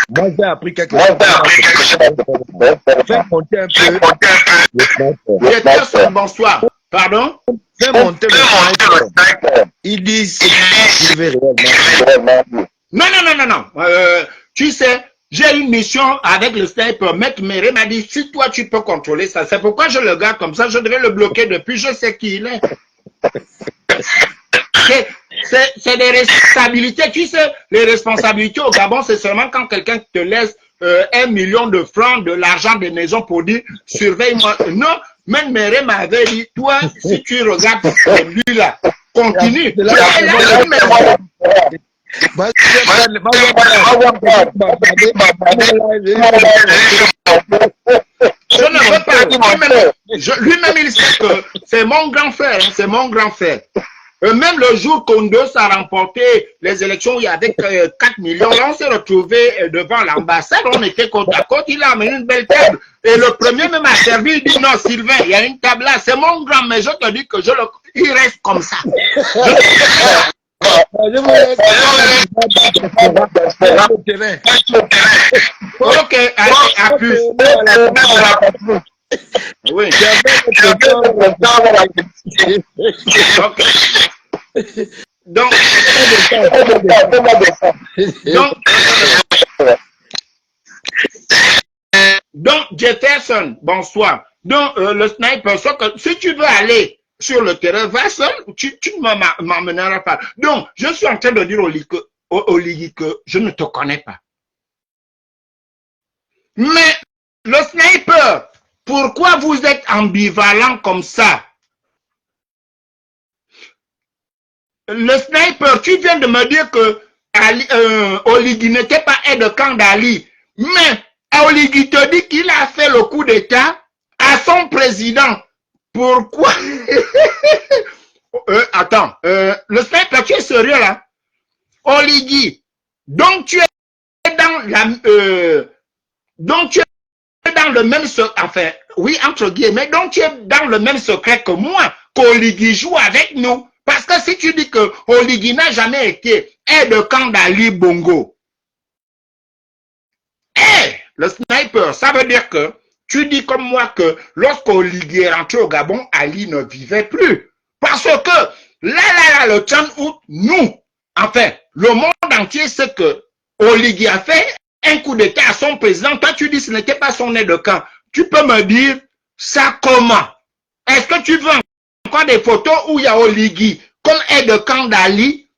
moi j'ai appris quelque chose. Fais monter un peu. Bonsoir. Pardon? Fais monter le sniper. Ils disent qu'il veut réellement. Non. Tu sais, j'ai une mission avec le sniper. Maître Méré m'a dit, si toi tu peux contrôler ça, c'est pourquoi je le garde comme ça, je devais le bloquer depuis, je sais qui il est. C'est des responsabilités. Tu sais, les responsabilités au Gabon, c'est seulement quand quelqu'un te laisse 1 million de francs, de l'argent des maisons pour dire, surveille-moi. Non, même Méré m'avait dit, toi, si tu regardes lui là, continue. Je ne veux pas. Lui-même, il sait que c'est mon grand frère. C'est mon grand frère. Même le jour qu'Ondos a remporté les élections, il y avait 4 millions. Là, on s'est retrouvé devant l'ambassade. On était côte à côte. Il a amené une belle table. Et le premier même a servi. Il dit non, Sylvain, il y a une table là. C'est mon grand, mais je te dis que il reste comme ça. Je voulais le terrain. Ok, allez, à plus. Oui. Ok. Donc, donc Jefferson, bonsoir. Donc, le sniper, si tu veux aller sur le terrain, va seul, tu ne m'emmèneras pas. Donc, je suis en train de dire au Ligi que je ne te connais pas. Mais le sniper, pourquoi vous êtes ambivalent comme ça? Le sniper, tu viens de me dire que Oligui n'était pas aide-camp d'Ali. Mais Oligui te dit qu'il a fait le coup d'État à son président. Pourquoi? Attends, le sniper, tu es sérieux là? Oligui, donc tu es dans la... donc tu es dans le même secret, enfin, oui, entre guillemets, donc tu es dans le même secret que moi, qu'Oligui joue avec nous. Parce que si tu dis que Oligui n'a jamais été aide-camp d'Ali Bongo, le sniper, ça veut dire que tu dis comme moi que lorsqu'Oligui est rentré au Gabon, Ali ne vivait plus. Parce que là, le temps où nous, enfin, le monde entier sait que Oligui a fait un coup d'état à son président. Toi, tu dis que ce n'était pas son aide-camp. Tu peux me dire ça comment? Est-ce que tu veux encore des photos où il y a Oligui comme aide-camp d'Ali?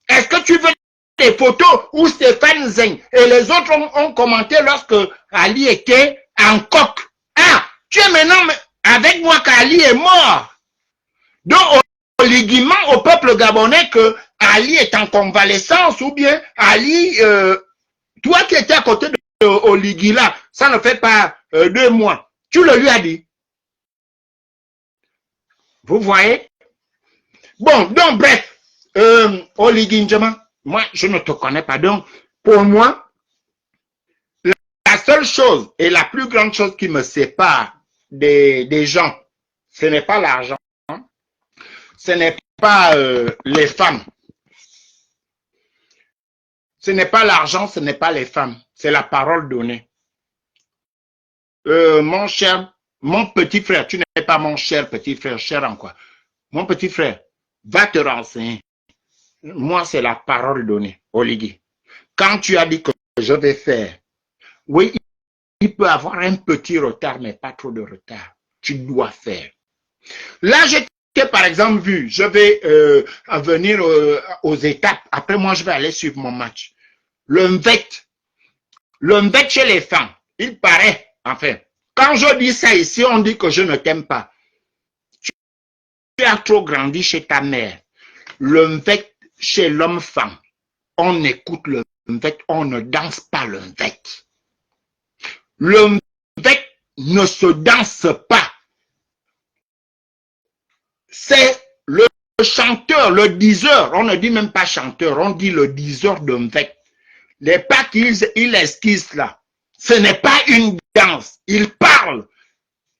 Est-ce que tu veux des photos où Stéphane Zeng et les autres ont commenté lorsque Ali était en coque? Ah, tu es maintenant avec moi qu'Ali est mort. Donc, Oligui ment au peuple gabonais que Ali est en convalescence ou bien Ali, toi qui étais à côté de Oligui là, ça ne fait pas 2 mois. Tu le lui as dit. Vous voyez? Bon, donc bref, Oligui N'Djamena, moi je ne te connais pas. Donc, pour moi, la seule chose et la plus grande chose qui me sépare des gens, ce n'est pas l'argent, ce n'est pas les femmes. Ce n'est pas l'argent, ce n'est pas les femmes, c'est la parole donnée. Mon cher, mon petit frère, tu n'es pas mon cher petit frère, cher en quoi? Mon petit frère, va te renseigner. Moi, c'est la parole donnée, Oligui. Quand tu as dit que je vais faire, oui, il peut avoir un petit retard, mais pas trop de retard. Tu dois faire. Là, j'étais par exemple vu, je vais venir aux étapes. Après, moi, je vais aller suivre mon match. Le MVET chez les femmes, il paraît, enfin, quand je dis ça ici, on dit que je ne t'aime pas. Tu as trop grandi chez ta mère. Le MVET chez l'homme-femme, on écoute le MVET, on ne danse pas le MVET. Le MVET ne se danse pas. C'est le chanteur, le diseur, on ne dit même pas chanteur, on dit le diseur de MVET. Les pas qu'il esquisse là, ce n'est pas une danse, il parle.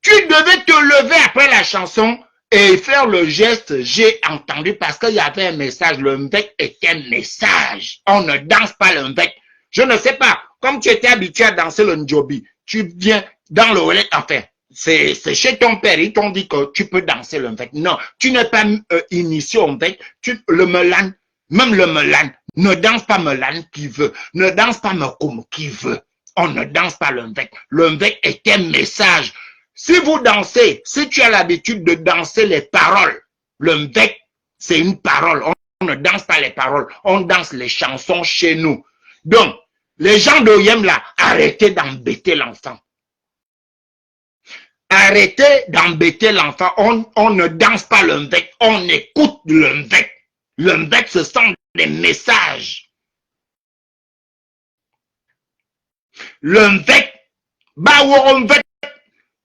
Tu devais te lever après la chanson et faire le geste j'ai entendu parce qu'il y avait un message. Le MVET est un message. On ne danse pas le MVET. Je ne sais pas, comme tu étais habitué à danser le Ndjobi, tu viens dans le relais, enfin, c'est chez ton père, ils t'ont dit que tu peux danser le MVET. Non, tu n'es pas initié au MVET. Le Melan, même le Melan, ne danse pas Melan qui veut, ne danse pas Mekoum qui veut. On ne danse pas le MVET. Le MVET est un message. Si vous dansez, si tu as l'habitude de danser les paroles, le MVET, c'est une parole. On ne danse pas les paroles, on danse les chansons chez nous. Donc, les gens d'Oyem là, arrêtez d'embêter l'enfant. Arrêtez d'embêter l'enfant. On ne danse pas le MVET, on écoute le MVET. Le MVET, ce sont des messages. Le MVET, MVET.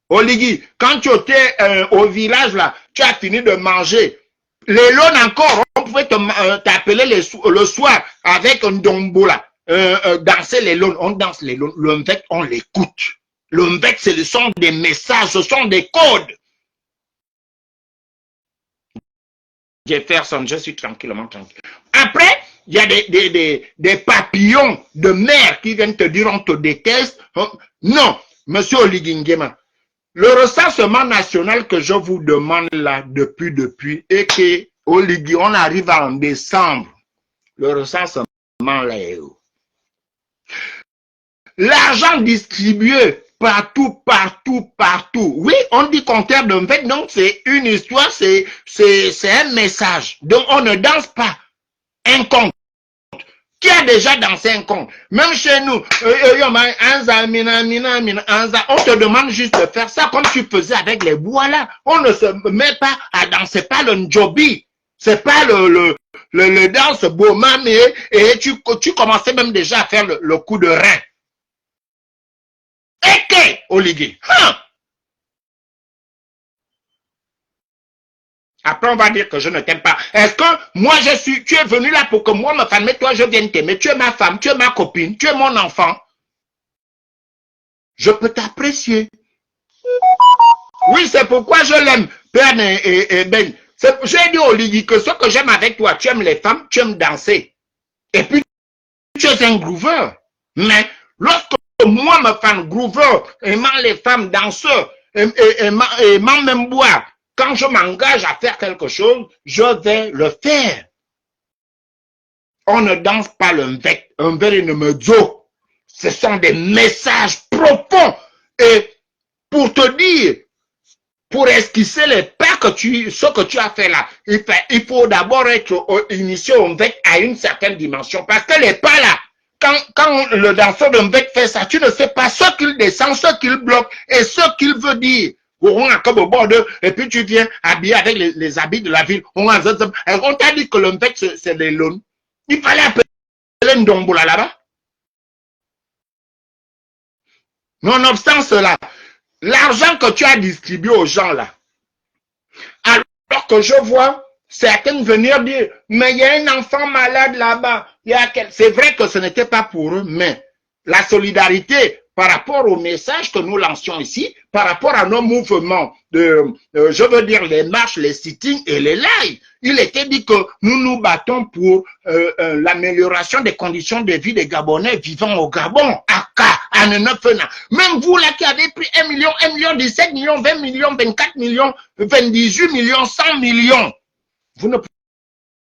Oligui, quand tu étais au village là, tu as fini de manger. Les lons encore, on pouvait t'appeler le soir avec un dombo là, danser les lons, on danse les lons. Le MVET, on l'écoute. Le MVET, ce sont des messages, ce sont des codes. Jefferson, je suis tranquillement tranquille. Après, il y a des papillons de mer qui viennent te dire on te déteste. Non, monsieur Oligui Nguema, le recensement national que je vous demande là depuis, et que Oligui, on arrive en décembre, le recensement là est où? L'argent distribué partout. Oui, on dit compteur de fait, donc c'est une histoire, c'est un message. Donc on ne danse pas un compte. Qui a déjà dansé un compte? Même chez nous, on te demande juste de faire ça comme tu faisais avec les bois là. On ne se met pas à danser, pas le njobi. C'est pas le danse Boma, mais et tu commençais même déjà à faire le coup de rein. Eke, Oligui. Après, on va dire que je ne t'aime pas. Est-ce que moi, tu es venu là pour que moi, ma femme, toi, je vienne t'aimer. Tu es ma femme, tu es ma copine, tu es mon enfant. Je peux t'apprécier. Oui, c'est pourquoi je l'aime, Ben et Ben. J'ai dit au Oligui que ce que j'aime avec toi, tu aimes les femmes, tu aimes danser. Et puis, tu es un groover. Mais lorsque moi, ma femme groover, aimant les femmes danseurs, aimant même boire, quand je m'engage à faire quelque chose, je vais le faire. On ne danse pas le mvek, un véritable. Ce sont des messages profonds. Et pour te dire, pour esquisser les pas que ce que tu as fait là, il faut d'abord être initié au mvek à une certaine dimension. Parce que les pas là, quand le danseur de mvek fait ça, tu ne sais pas ce qu'il descend, ce qu'il bloque et ce qu'il veut dire. Et puis tu viens habillé avec les habits de la ville. On t'a dit que le mvek c'est les lones. Il fallait appeler Ndombola là-bas. Nonobstant cela, l'argent que tu as distribué aux gens là, alors que je vois certaines venir dire, mais il y a un enfant malade là-bas. C'est vrai que ce n'était pas pour eux, mais la solidarité par rapport au message que nous lancions ici, par rapport à nos mouvements, je veux dire les marches, les sittings et les lives, il était dit que nous nous battons pour l'amélioration des conditions de vie des Gabonais vivant au Gabon, à Nenefena. Même vous là qui avez pris 1 million, 1 million, 17 millions, 20 millions, 24 millions, 28 millions, 100 millions, vous ne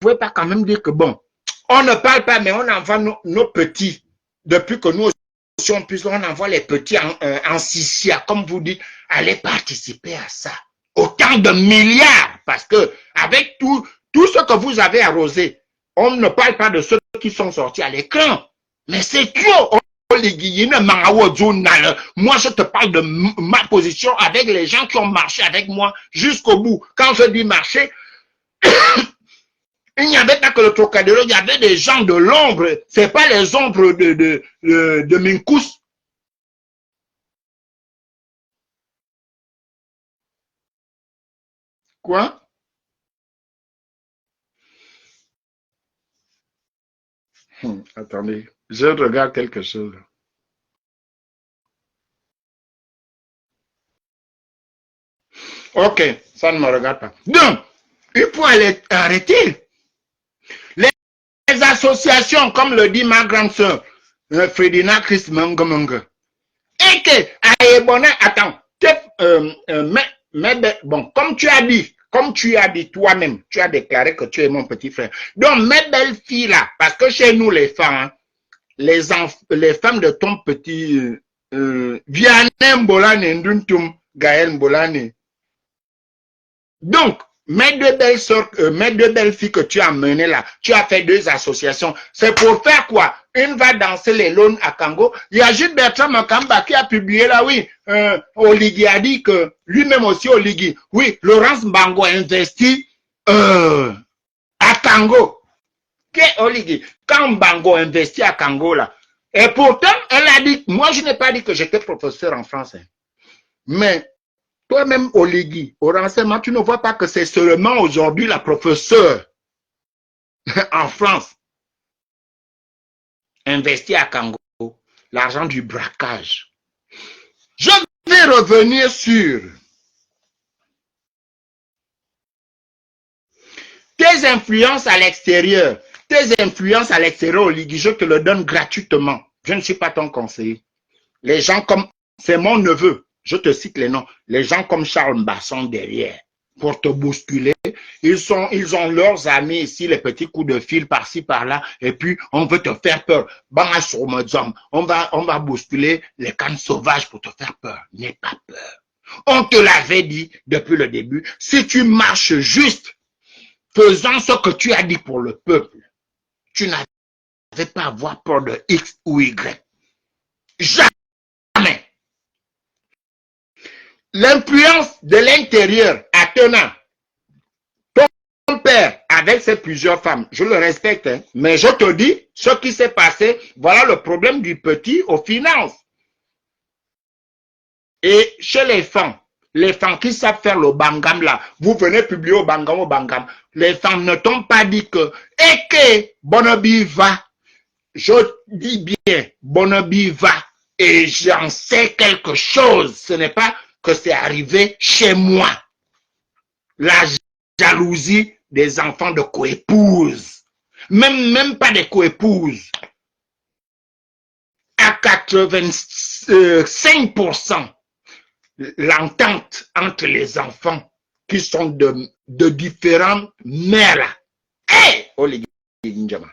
pouvez pas quand même dire que bon, on ne parle pas, mais on envoie nos petits, depuis que nous aussi on envoie les petits en Sissia, comme vous dites, allez participer à ça. Autant de milliards, parce que avec tout ce que vous avez arrosé, on ne parle pas de ceux qui sont sortis à l'écran, mais c'est trop. Moi, je te parle de ma position avec les gens qui ont marché avec moi jusqu'au bout. Quand je dis marcher, il n'y avait pas que le Trocadéro, il y avait des gens de l'ombre. C'est pas les ombres de Minkous. Quoi? Attendez, je regarde quelque chose. Ok, ça ne me regarde pas. Donc, il faut arrêter. Les associations, comme le dit ma grande sœur, Fredina Chris Mangomonga. Et que, attends, bon, comme tu as dit toi-même, tu as déclaré que tu es mon petit frère. Donc, mes belles filles là, parce que chez nous, les femmes, les femmes de ton petit Vianney Mbolane, Nduntum, Gaël Mbolane. Donc, mes deux belles sœurs, mes deux belles filles que tu as menées là, tu as fait 2 associations. C'est pour faire quoi? Une va danser les lones à Kango. Il y a juste Bertrand Makamba qui a publié là, oui, Oligui a dit que lui-même aussi Oligui, oui, Laurence Mbango a investi à Kango. Qu'est Oligui? Quand Mbango investit à Kango là, et pourtant, elle a dit, moi je n'ai pas dit que j'étais professeur en français, mais toi-même, Oligui, au renseignement, tu ne vois pas que c'est seulement aujourd'hui la professeure en France investie à Kango, l'argent du braquage. Je vais revenir sur tes tes influences à l'extérieur, Oligui, je te le donne gratuitement. Je ne suis pas ton conseiller. Les gens comme, c'est mon neveu, je te cite les noms, les gens comme Charles Mbasson derrière pour te bousculer. Ils ont leurs amis ici, les petits coups de fil par-ci, par-là, et puis on veut te faire peur. On va bousculer les cannes sauvages pour te faire peur. N'aie pas peur. On te l'avait dit depuis le début, si tu marches juste, faisant ce que tu as dit pour le peuple, tu n'avais pas à avoir peur de X ou Y. Jamais. L'influence de l'intérieur attenant ton père avec ses plusieurs femmes, je le respecte, hein, mais je te dis ce qui s'est passé, voilà le problème du petit aux finances. Et chez les femmes qui savent faire le bangam là, vous venez publier au bangam, les femmes ne t'ont pas dit que, et que Bonobi va, je dis bien, Bonobi va, et j'en sais quelque chose, ce n'est pas que c'est arrivé chez moi. La jalousie des enfants de coépouses, même pas des coépouses, à 85%, l'entente entre les enfants qui sont de différentes mères. Hé, Oligui Njama,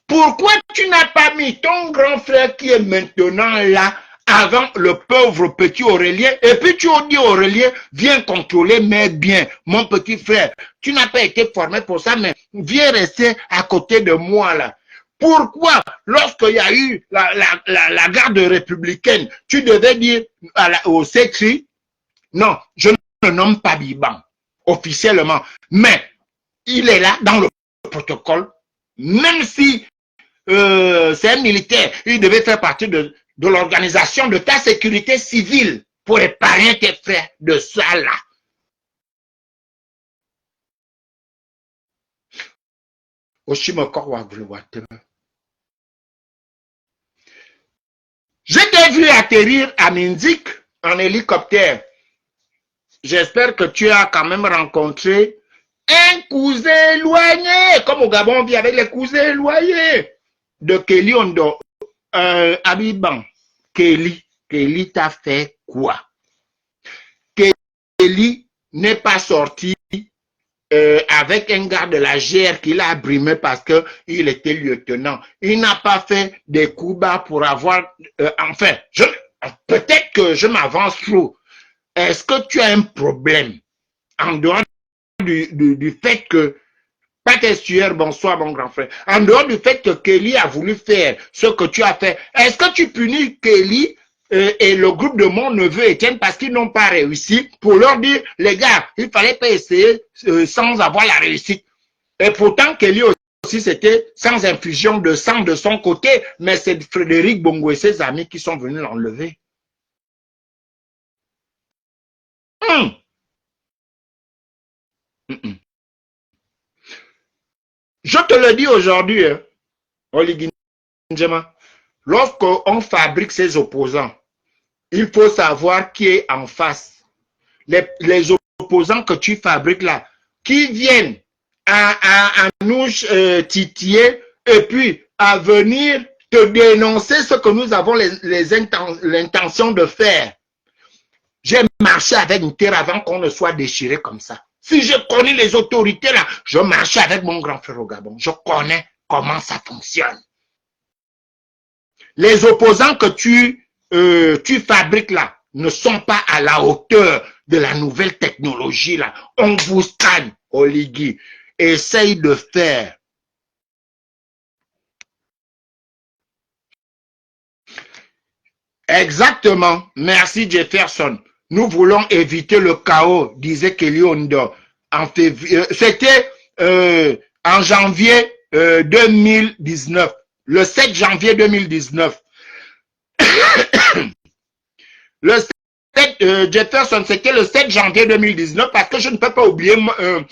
pourquoi tu n'as pas mis ton grand frère qui est maintenant là avant le pauvre petit Aurélien, et puis tu dis Aurélien, viens contrôler mes biens, mon petit frère. Tu n'as pas été formé pour ça, mais viens rester à côté de moi là. Pourquoi, lorsqu'il y a eu la garde républicaine, tu devais dire au CETRI, non, je ne nomme pas Biban officiellement, mais il est là dans le protocole, même si c'est un militaire, il devait faire partie de l'organisation de ta sécurité civile pour épargner tes frères de ça là. Je t'ai vu atterrir à Minzik en hélicoptère. J'espère que tu as quand même rencontré un cousin éloigné, comme au Gabon on vit avec les cousins éloignés de Kelly Ondo. Abiban, Kelly t'a fait quoi? Kelly n'est pas sorti avec un gars de la GR qu'il a brimé parce qu'il était lieutenant. Il n'a pas fait des coups bas pour avoir... enfin, peut-être que je m'avance trop. Est-ce que tu as un problème en dehors du fait que... Patestuaire, bonsoir mon grand frère. En dehors du fait que Kelly a voulu faire ce que tu as fait, est-ce que tu punis Kelly et le groupe de mon neveu Étienne parce qu'ils n'ont pas réussi pour leur dire, les gars, il fallait pas essayer sans avoir la réussite. Et pourtant, Kelly aussi, c'était sans infusion de sang de son côté, mais c'est Frédéric Bongo et ses amis qui sont venus l'enlever. Je te le dis aujourd'hui, hein, Oligui Njama, lorsqu'on fabrique ses opposants, il faut savoir qui est en face. Les opposants que tu fabriques là, qui viennent à nous titiller et puis à venir te dénoncer ce que nous avons l'intention de faire. J'ai marché avec une terre avant qu'on ne soit déchiré comme ça. Si je connais les autorités là, je marchais avec mon grand frère au Gabon. Je connais comment ça fonctionne. Les opposants que tu fabriques là ne sont pas à la hauteur de la nouvelle technologie là. On vous stagne, Oligui. Essaye de faire. Exactement. Merci Jefferson. Nous voulons éviter le chaos, disait Kelly Ondo. C'était en janvier 2019. Le 7 janvier 2019. Le 7, Jefferson, c'était le 7 janvier 2019 parce que je ne peux pas oublier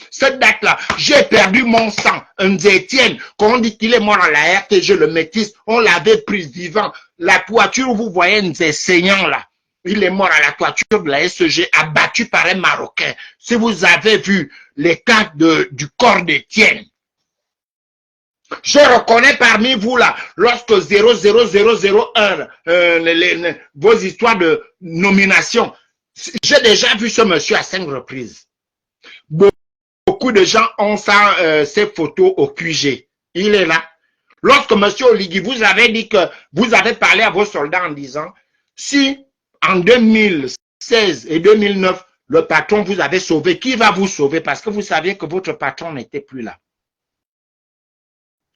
cette date-là. J'ai perdu mon sang. Étienne, quand on dit qu'il est mort à la RTG, le métis, on l'avait pris vivant. La toiture, vous voyez, Nzé saignant là. Il est mort à la toiture de la SG, abattu par un Marocain. Si vous avez vu les cas du corps d'Étienne, je reconnais parmi vous là, lorsque 00001, vos histoires de nomination, j'ai déjà vu ce monsieur à 5 reprises. Beaucoup de gens ont ces photos au QG. Il est là. Lorsque monsieur Oligui, vous avez dit que vous avez parlé à vos soldats en disant, si en 2016 et 2009, le patron vous avait sauvé, qui va vous sauver? Parce que vous saviez que votre patron n'était plus là.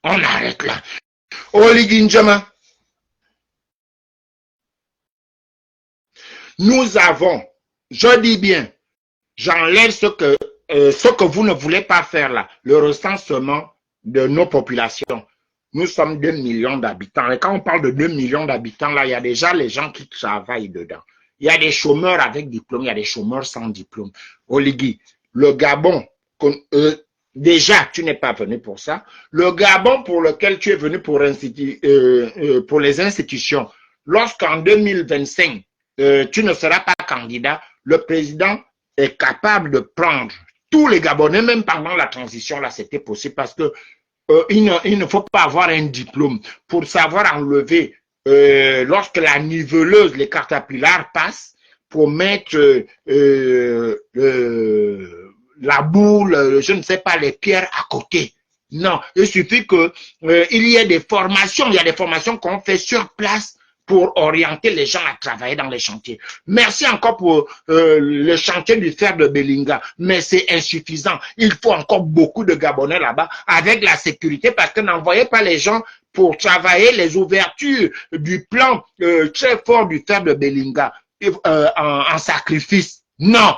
On arrête là. Oligui Njama, nous avons, je dis bien, j'enlève ce que vous ne voulez pas faire là, le recensement de nos populations. Nous sommes 2 millions d'habitants. Et quand on parle de 2 millions d'habitants, là, il y a déjà les gens qui travaillent dedans. Il y a des chômeurs avec diplôme, il y a des chômeurs sans diplôme. Oligui, le Gabon, déjà, tu n'es pas venu pour ça. Le Gabon pour lequel tu es venu pour les institutions, lorsqu'en 2025, tu ne seras pas candidat, le président est capable de prendre tous les Gabonais, même pendant la transition, là, c'était possible parce que il ne faut pas avoir un diplôme pour savoir enlever, lorsque la niveleuse, les catapillars passent, pour mettre la boule, je ne sais pas, les pierres à côté. Non, il suffit que il y ait des formations, il y a des formations qu'on fait sur place pour orienter les gens à travailler dans les chantiers. Merci encore pour le chantier du fer de Belinga, mais c'est insuffisant. Il faut encore beaucoup de Gabonais là-bas avec la sécurité parce que n'envoyez pas les gens pour travailler les ouvertures du plan très fort du fer de Belinga en sacrifice. Non.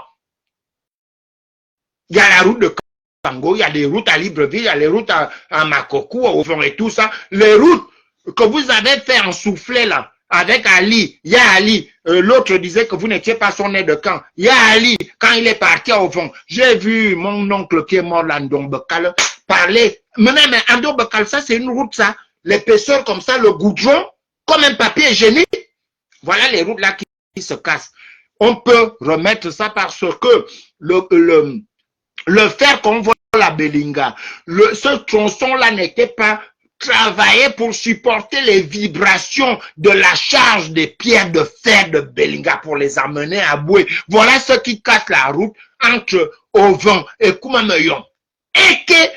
Il y a la route de Kango, il y a des routes à Libreville, il y a les routes à Makokou, au fond et tout ça. Les routes que vous avez fait en soufflet là, avec Ali, il y a Ali, l'autre disait que vous n'étiez pas son aide de camp. Il y a Ali, quand il est parti au fond, j'ai vu mon oncle qui est mort là, Ndombekal, parler. Mais Ndombekal, ça c'est une route ça, l'épaisseur comme ça, le goudron, comme un papier hygiénique. Voilà les routes là qui se cassent. On peut remettre ça parce que le fer qu'on voit à Belinga, ce tronçon-là n'était pas travaillé pour supporter les vibrations de la charge des pierres de fer de Belinga pour les amener à Boué. Voilà ce qui casse la route entre Ovan et Koumameyon. Et que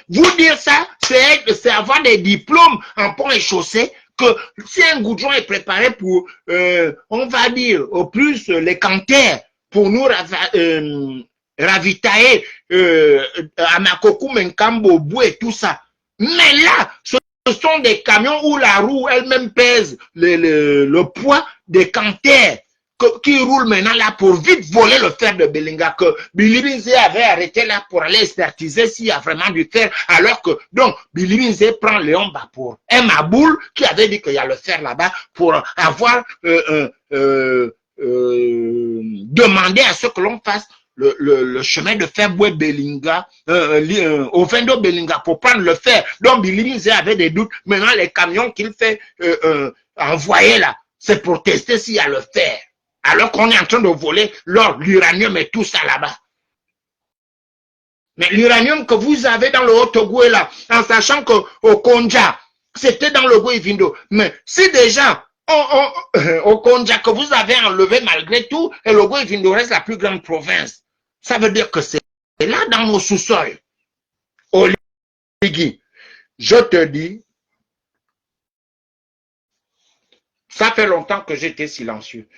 vous dire ça, c'est avoir des diplômes en pont et chaussée, que si un goudron est préparé pour, on va dire, au plus les cantaires, pour nous ravitailler à Makokou, Menkambo, Boué, tout ça. Mais là, ce sont des camions où la roue elle-même pèse le poids des cantaires qui roulent maintenant là pour vite voler le fer de Belinga que Billy Binze avait arrêté là pour aller expertiser s'il y a vraiment du fer alors que donc Billy Binze prend Léon Bapour, un Maboul qui avait dit qu'il y a le fer là-bas pour avoir demandé à ce que l'on fasse le chemin de fer Boué Belinga, au Vendo Belinga pour prendre le fer. Donc Billy Binze avait des doutes. Maintenant les camions qu'il fait envoyer là, c'est pour tester s'il y a le fer. Alors qu'on est en train de voler l'or, l'uranium et tout ça là-bas. Mais l'uranium que vous avez dans le Haut-Togo là, en sachant qu'au Konja, c'était dans le Gouivindo. Mais si déjà, au Konja que vous avez enlevé malgré tout, et le Gouivindo reste la plus grande province, ça veut dire que c'est là dans nos sous-sols. Oligui, je te dis, ça fait longtemps que j'étais silencieux.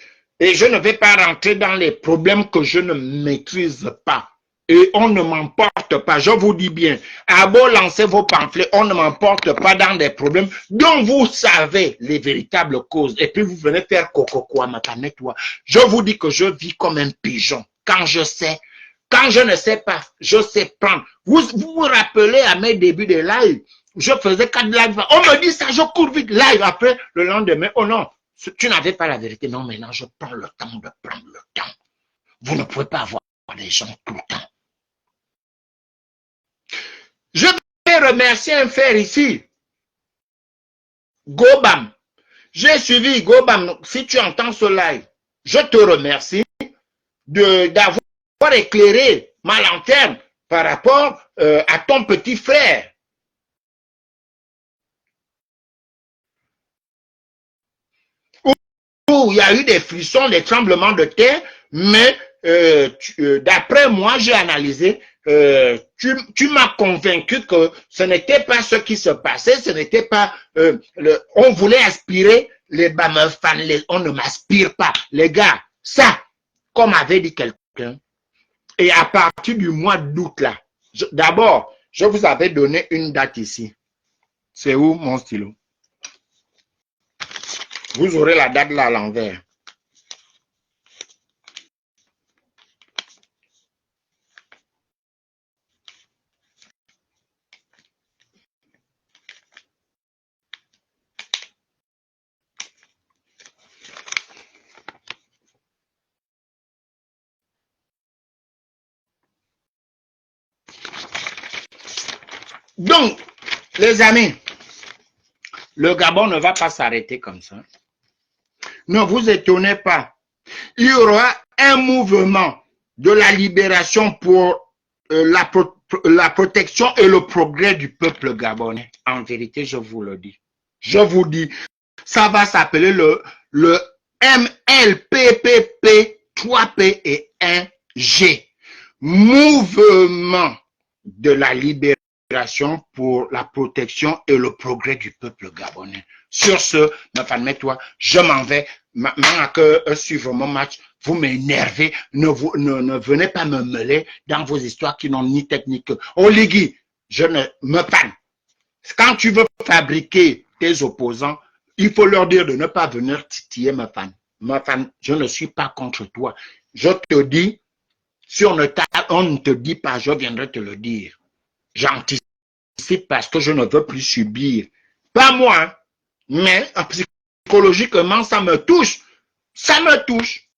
Et je ne vais pas rentrer dans les problèmes que je ne maîtrise pas. Et on ne m'emporte pas, je vous dis bien. À beau lancer vos pamphlets, on ne m'emporte pas dans des problèmes dont vous savez les véritables causes. Et puis vous venez faire coco à ma canette. Je vous dis que je vis comme un pigeon. Quand je ne sais pas, je sais prendre. Vous vous rappelez à mes débuts de live, je faisais 4 lives. On me dit ça, je cours vite live. Après, le lendemain, oh non. Tu n'avais pas la vérité. Non, maintenant, je prends le temps de prendre le temps. Vous ne pouvez pas avoir des gens tout le temps. Je vais remercier un frère ici. Gobam. J'ai suivi Gobam. Si tu entends ce live, je te remercie d'avoir éclairé ma lanterne par rapport à ton petit frère. Où il y a eu des frissons, des tremblements de terre, mais d'après moi, j'ai analysé, tu m'as convaincu que ce n'était pas ce qui se passait, ce n'était pas, on voulait aspirer les Bamefans, on ne m'aspire pas. Les gars, ça, comme avait dit quelqu'un, et à partir du mois d'août là, d'abord, je vous avais donné une date ici. C'est où mon stylo? Vous aurez la date là à l'envers. Donc, les amis, le Gabon ne va pas s'arrêter comme ça. Ne vous étonnez pas. Il y aura un mouvement de la libération pour la protection et le progrès du peuple gabonais. En vérité, je vous le dis. Je vous dis, ça va s'appeler le MLPPP 3P et 1G. Mouvement de la libération pour la protection et le progrès du peuple gabonais. Sur ce, ma femme, toi, je m'en vais. Maintenant que suivre mon match, vous m'énervez. Ne venez pas me mêler dans vos histoires qui n'ont ni technique. Oligui, je ne me panne. Quand tu veux fabriquer tes opposants, il faut leur dire de ne pas venir titiller ma femme. Ma femme, je ne suis pas contre toi. Je te dis, si on ne te dit pas, je viendrai te le dire. J'anticipe parce que je ne veux plus subir. Pas moi, mais psychologiquement, ça me touche. Ça me touche.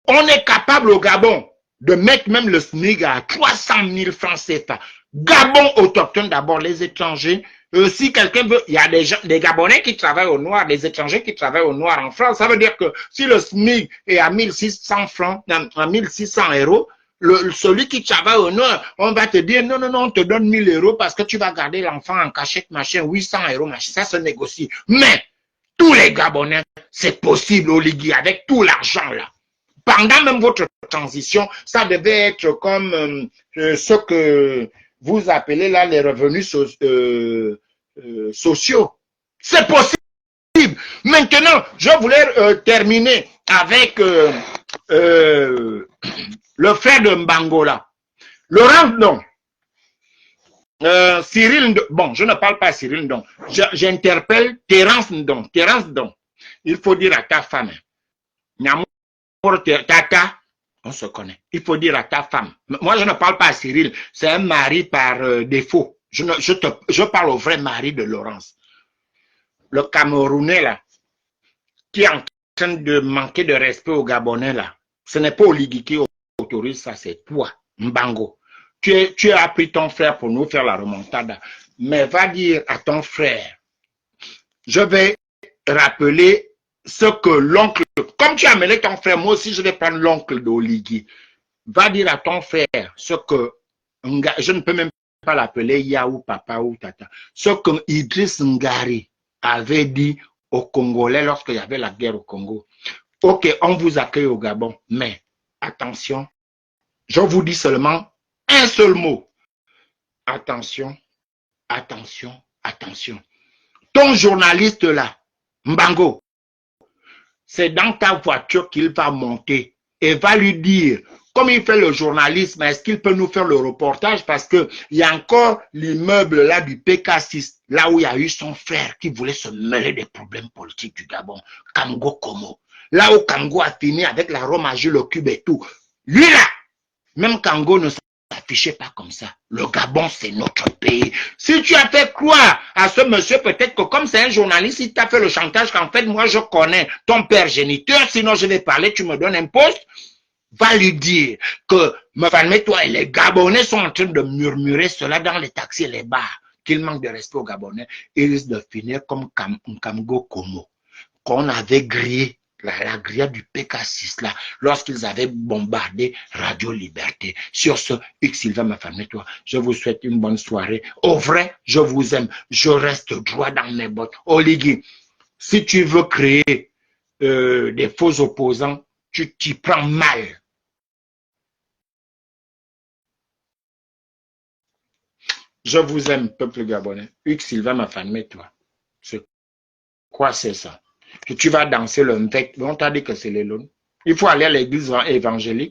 On est capable au Gabon de mettre même le SMIC à 300 000 francs CFA. Gabon autochtone d'abord, les étrangers. Si quelqu'un veut, il y a des Gabonais qui travaillent au noir, des étrangers qui travaillent au noir en France. Ça veut dire que si le SMIC est à 1600 francs, à 1600 euros, celui qui travaille au noir, on va te dire non, on te donne 1000 euros parce que tu vas garder l'enfant en cachette, machin, 800 euros, machin. Ça se négocie. Mais tous les Gabonais, c'est possible, Oligui, avec tout l'argent là. Pendant même votre transition, ça devait être comme ce que vous appelez là les revenus sociaux. C'est possible. Maintenant, je voulais terminer avec le frère de Mbangola. Laurent Ndong. Cyril Ndong. Bon, je ne parle pas à Cyril Ndong. J'interpelle Terence Ndong. Terence Ndong. Il faut dire à ta femme. Tata, on se connaît. Il faut dire à ta femme. Moi, je ne parle pas à Cyril. C'est un mari par défaut. Je parle au vrai mari de Laurence. Le Camerounais, là, qui est en train de manquer de respect aux Gabonais, là. Ce n'est pas Oligui qui autorise ça, c'est toi, Mbango. Tu as pris ton frère pour nous faire la remontada. Mais va dire à ton frère, je vais rappeler ce que l'oncle, comme tu as amené ton frère, moi aussi je vais prendre l'oncle d'Oligui. Va dire à ton frère ce que, je ne peux même pas l'appeler Yaou, papa ou tata, ce que Idriss Ngari avait dit aux Congolais lorsqu'il y avait la guerre au Congo. Ok, on vous accueille au Gabon, mais attention, je vous dis seulement un seul mot. Attention, attention, attention. Ton journaliste là, Mbango, c'est dans ta voiture qu'il va monter et va lui dire, comme il fait le journalisme, est-ce qu'il peut nous faire le reportage? Parce qu'il y a encore l'immeuble là du PK6, là où il y a eu son frère qui voulait se mêler des problèmes politiques du Gabon, Kamgo Komo. Là où Kango a fini avec la Rome à le cube et tout. Lui là, même Kango ne s'affichait pas comme ça. Le Gabon, c'est notre pays. Si tu as fait croire à ce monsieur, peut-être que comme c'est un journaliste, il t'a fait le chantage qu'en fait, moi, je connais ton père géniteur, sinon je vais parler, tu me donnes un poste, va lui dire que, toi et les Gabonais sont en train de murmurer cela dans les taxis et les bars, qu'il manque de respect aux Gabonais. Il risque de finir comme Kamgo Komo, qu'on avait grillé la grillade du PK6 là, lorsqu'ils avaient bombardé Radio Liberté. Sur ce, Hugues Sylvain, ma famille, toi, je vous souhaite une bonne soirée. Au vrai, je vous aime. Je reste droit dans mes bottes. Oligui, si tu veux créer des faux opposants, tu t'y prends mal. Je vous aime, peuple gabonais. Hugues Sylvain, ma famille, toi. C'est quoi c'est ça? Que tu vas danser le mvec. On t'a dit que c'est les lones. Il faut aller à l'église évangélique.